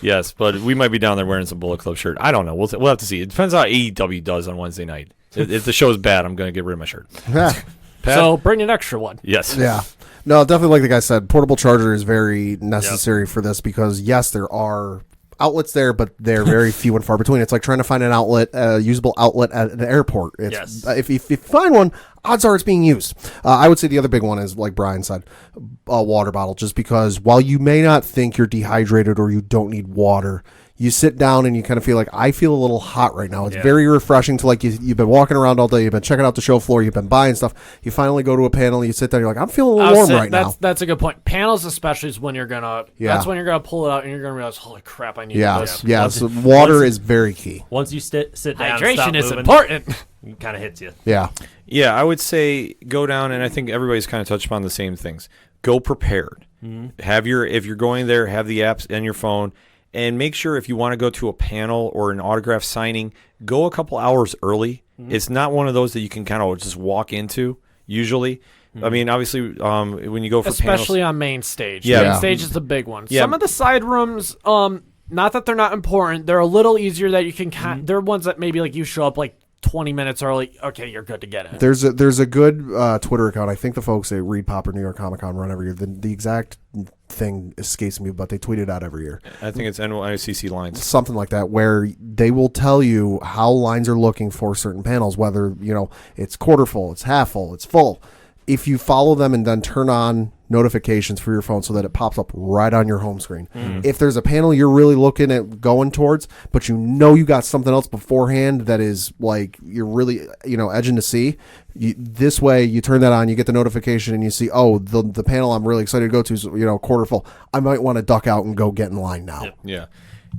Yes, but we might be down there wearing some Bullet Club shirt. I don't know. We'll have to see. It depends how AEW does on Wednesday night. If the show's bad, I'm going to get rid of my shirt. So bring an extra one. Yes. Yeah. No, definitely like the guy said, portable charger is very necessary for this because, yes, there are outlets there, but they're very few and far between. It's like trying to find an outlet, a usable outlet at an airport. If you find one, odds are it's being used. I would say the other big one is, like Brian said, a water bottle, just because while you may not think you're dehydrated or you don't need water, you sit down and you kind of feel like, I feel a little hot right now. It's very refreshing to, like, you've been walking around all day, you've been checking out the show floor, you've been buying stuff, you finally go to a panel, you sit there, you're like, I'm feeling a little warm right now. That's a good point. Panels especially is when you're gonna that's when you're gonna pull it out and you're gonna realize, holy crap, I need this. So water is very key. Once you sit down, hydration is important. It kind of hits you. Yeah, I would say go down, and I think everybody's kind of touched upon the same things. Go prepared. Have if you're going there, have the apps on your phone. And make sure if you want to go to a panel or an autograph signing, go a couple hours early. It's not one of those that you can kind of just walk into, usually. I mean, obviously, when you go for especially panels, on main stage. Yeah. Main stage is the big one. Yeah. Some of the side rooms, not that they're not important, they're a little easier that you can they're ones that maybe like you show up like 20 minutes early, okay, you're good to get in. There's a good Twitter account. I think the folks at Reed Popper New York Comic Con run every year. The exact thing escapes me, but they tweet it out every year. I think it's NYCC lines. Something like that, where they will tell you how lines are looking for certain panels, whether, it's quarter full, it's half full, it's full. If you follow them and then turn on notifications for your phone so that it pops up right on your home screen. If there's a panel you're really looking at going towards, but you got something else beforehand that is like you're really edging to see, this way you turn that on, you get the notification, and you see, oh, the panel I'm really excited to go to is quarter full. I might want to duck out and go get in line now. Yeah.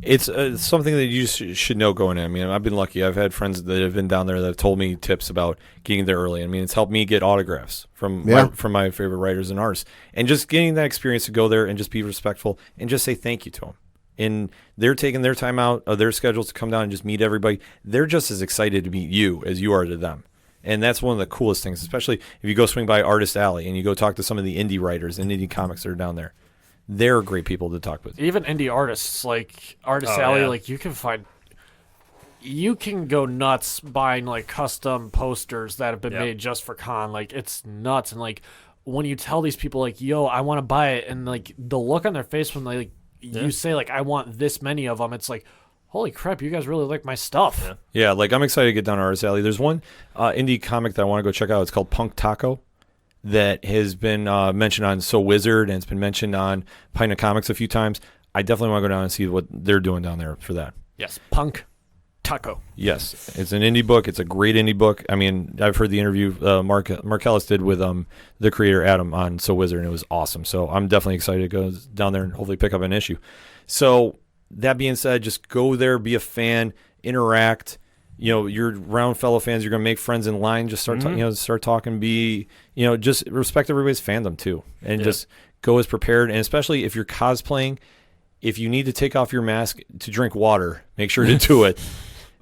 It's something that you should know going in. I mean, I've been lucky. I've had friends that have been down there that have told me tips about getting there early. I mean, it's helped me get autographs from my favorite writers and artists. And just getting that experience to go there and just be respectful and just say thank you to them. And they're taking their time out of their schedules to come down and just meet everybody. They're just as excited to meet you as you are to them. And that's one of the coolest things, especially if you go swing by Artist Alley and you go talk to some of the indie writers and indie comics that are down there. They're great people to talk with. Even indie artists, like Artist Alley, like you can go nuts buying like custom posters that have been made just for con. Like it's nuts. And like when you tell these people like, yo, I want to buy it, and like the look on their face when they you say like, I want this many of them, it's like, holy crap, you guys really like my stuff. Yeah, like I'm excited to get down to Artist Alley. There's one indie comic that I want to go check out. It's called Punk Taco. That has been mentioned on So Wizard, and it's been mentioned on Pint of Comics a few times. I definitely want to go down and see what they're doing down there for that. Yes, Punk Taco. Yes, it's an indie book. It's a great indie book. I mean, I've heard the interview Mark Ellis did with the creator Adam on So Wizard, and it was awesome. So I'm definitely excited to go down there and hopefully pick up an issue. So that being said, just go there, be a fan, interact. You're around fellow fans. You're gonna make friends in line. Just start, start talking. Be, just respect everybody's fandom too, and just go as prepared. And especially if you're cosplaying, if you need to take off your mask to drink water, make sure to do it,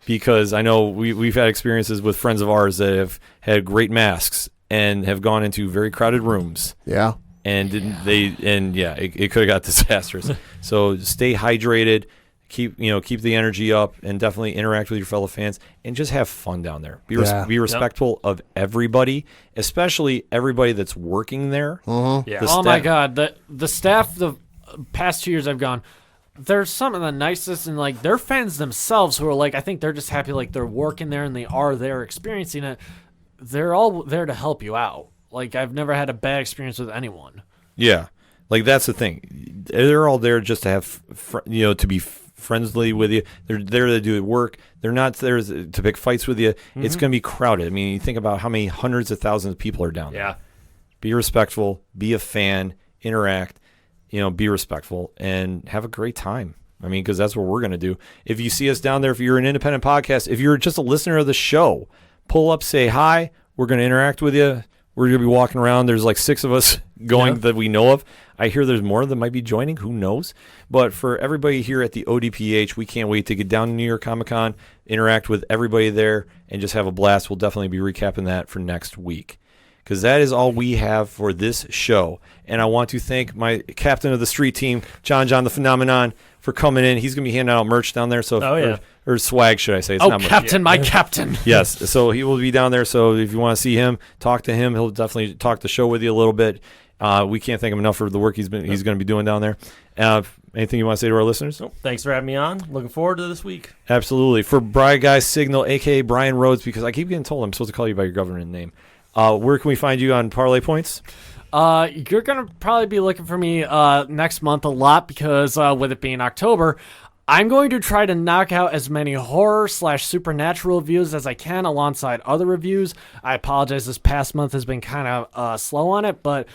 because I know we've had experiences with friends of ours that have had great masks and have gone into very crowded rooms. Yeah, and it could have got disastrous. So stay hydrated. Keep the energy up, and definitely interact with your fellow fans, and just have fun down there. Be respectful of everybody, especially everybody that's working there. My God, the staff. The past 2 years I've gone, they're some of the nicest, and like they're fans themselves who are like, I think they're just happy like they're working there and they are there experiencing it. They're all there to help you out. Like I've never had a bad experience with anyone. Yeah, like that's the thing. They're all there just to have to be friendly with you. They're there to do work. They're not there to pick fights with you. It's going to be crowded. I mean, you think about how many hundreds of thousands of people are down there. Yeah. Be respectful. Be a fan. Interact. Be respectful and have a great time. I mean, because that's what we're going to do. If you see us down there, if you're an independent podcast, if you're just a listener of the show, pull up, say hi. We're going to interact with you. We're going to be walking around. There's like 6 of us going that we know of. I hear there's more that might be joining. Who knows? But for everybody here at the ODPH, we can't wait to get down to New York Comic Con, interact with everybody there, and just have a blast. We'll definitely be recapping that for next week, because that is all we have for this show. And I want to thank my captain of the street team, John the Phenomenon, for coming in. He's going to be handing out merch down there. So or swag, should I say. It's not merch. Captain, my captain. Yes, so he will be down there. So if you want to see him, talk to him. He'll definitely talk the show with you a little bit. We can't thank him enough for the work he's going to be doing down there. Anything you want to say to our listeners? Thanks for having me on. Looking forward to this week. Absolutely. For Bri Guy Signal, a.k.a. Brian Rhodes, because I keep getting told I'm supposed to call you by your government name. Where can we find you on Parlay Points? You're going to probably be looking for me next month a lot, because with it being October, I'm going to try to knock out as many horror/supernatural reviews as I can alongside other reviews. I apologize, this past month has been kind of slow on it, but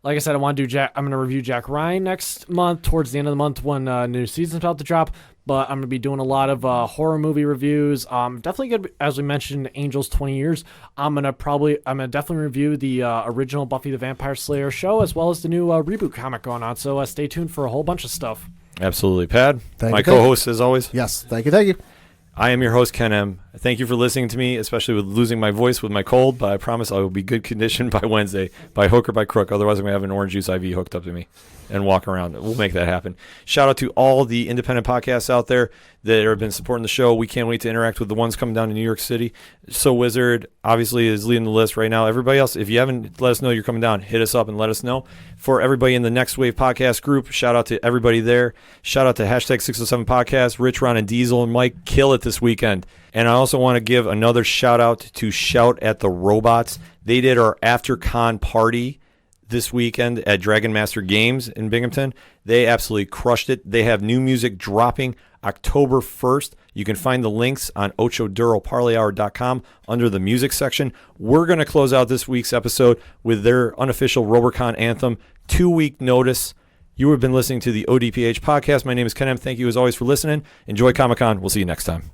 like I said, I'm going to review Jack Ryan next month, towards the end of the month when new season's about to drop. But I'm going to be doing a lot of horror movie reviews. Definitely good, as we mentioned, Angels 20 Years. I'm going to definitely review the original Buffy the Vampire Slayer show, as well as the new reboot comic going on. So stay tuned for a whole bunch of stuff. Absolutely. Pad, Thank my you. co-host as always. Yes, thank you. I am your host, Ken M. Thank you for listening to me, especially with losing my voice with my cold, but I promise I will be good condition by Wednesday, by hook or by crook. Otherwise, I'm going to have an orange juice IV hooked up to me and walk around. We'll make that happen. Shout out to all the independent podcasts out there that have been supporting the show. We can't wait to interact with the ones coming down to New York City. So Wizard, obviously, is leading the list right now. Everybody else, if you haven't let us know you're coming down, hit us up and let us know. For everybody in the Next Wave podcast group, shout out to everybody there. Shout out to #607 Podcast, Rich, Ron, and Diesel, and Mike. Kill it this weekend. And I also want to give another shout out to Shout at the Robots. They did our after con party this weekend at Dragon Master Games in Binghamton. They absolutely crushed it. They have new music dropping October 1st. You can find the links on ochoduroparlayhour.com under the music section. We're going to close out this week's episode with their unofficial Robocon anthem, 2-week notice. You have been listening to the ODPH podcast. My name is Ken M. Thank you as always for listening. Enjoy Comic-Con. We'll see you next time.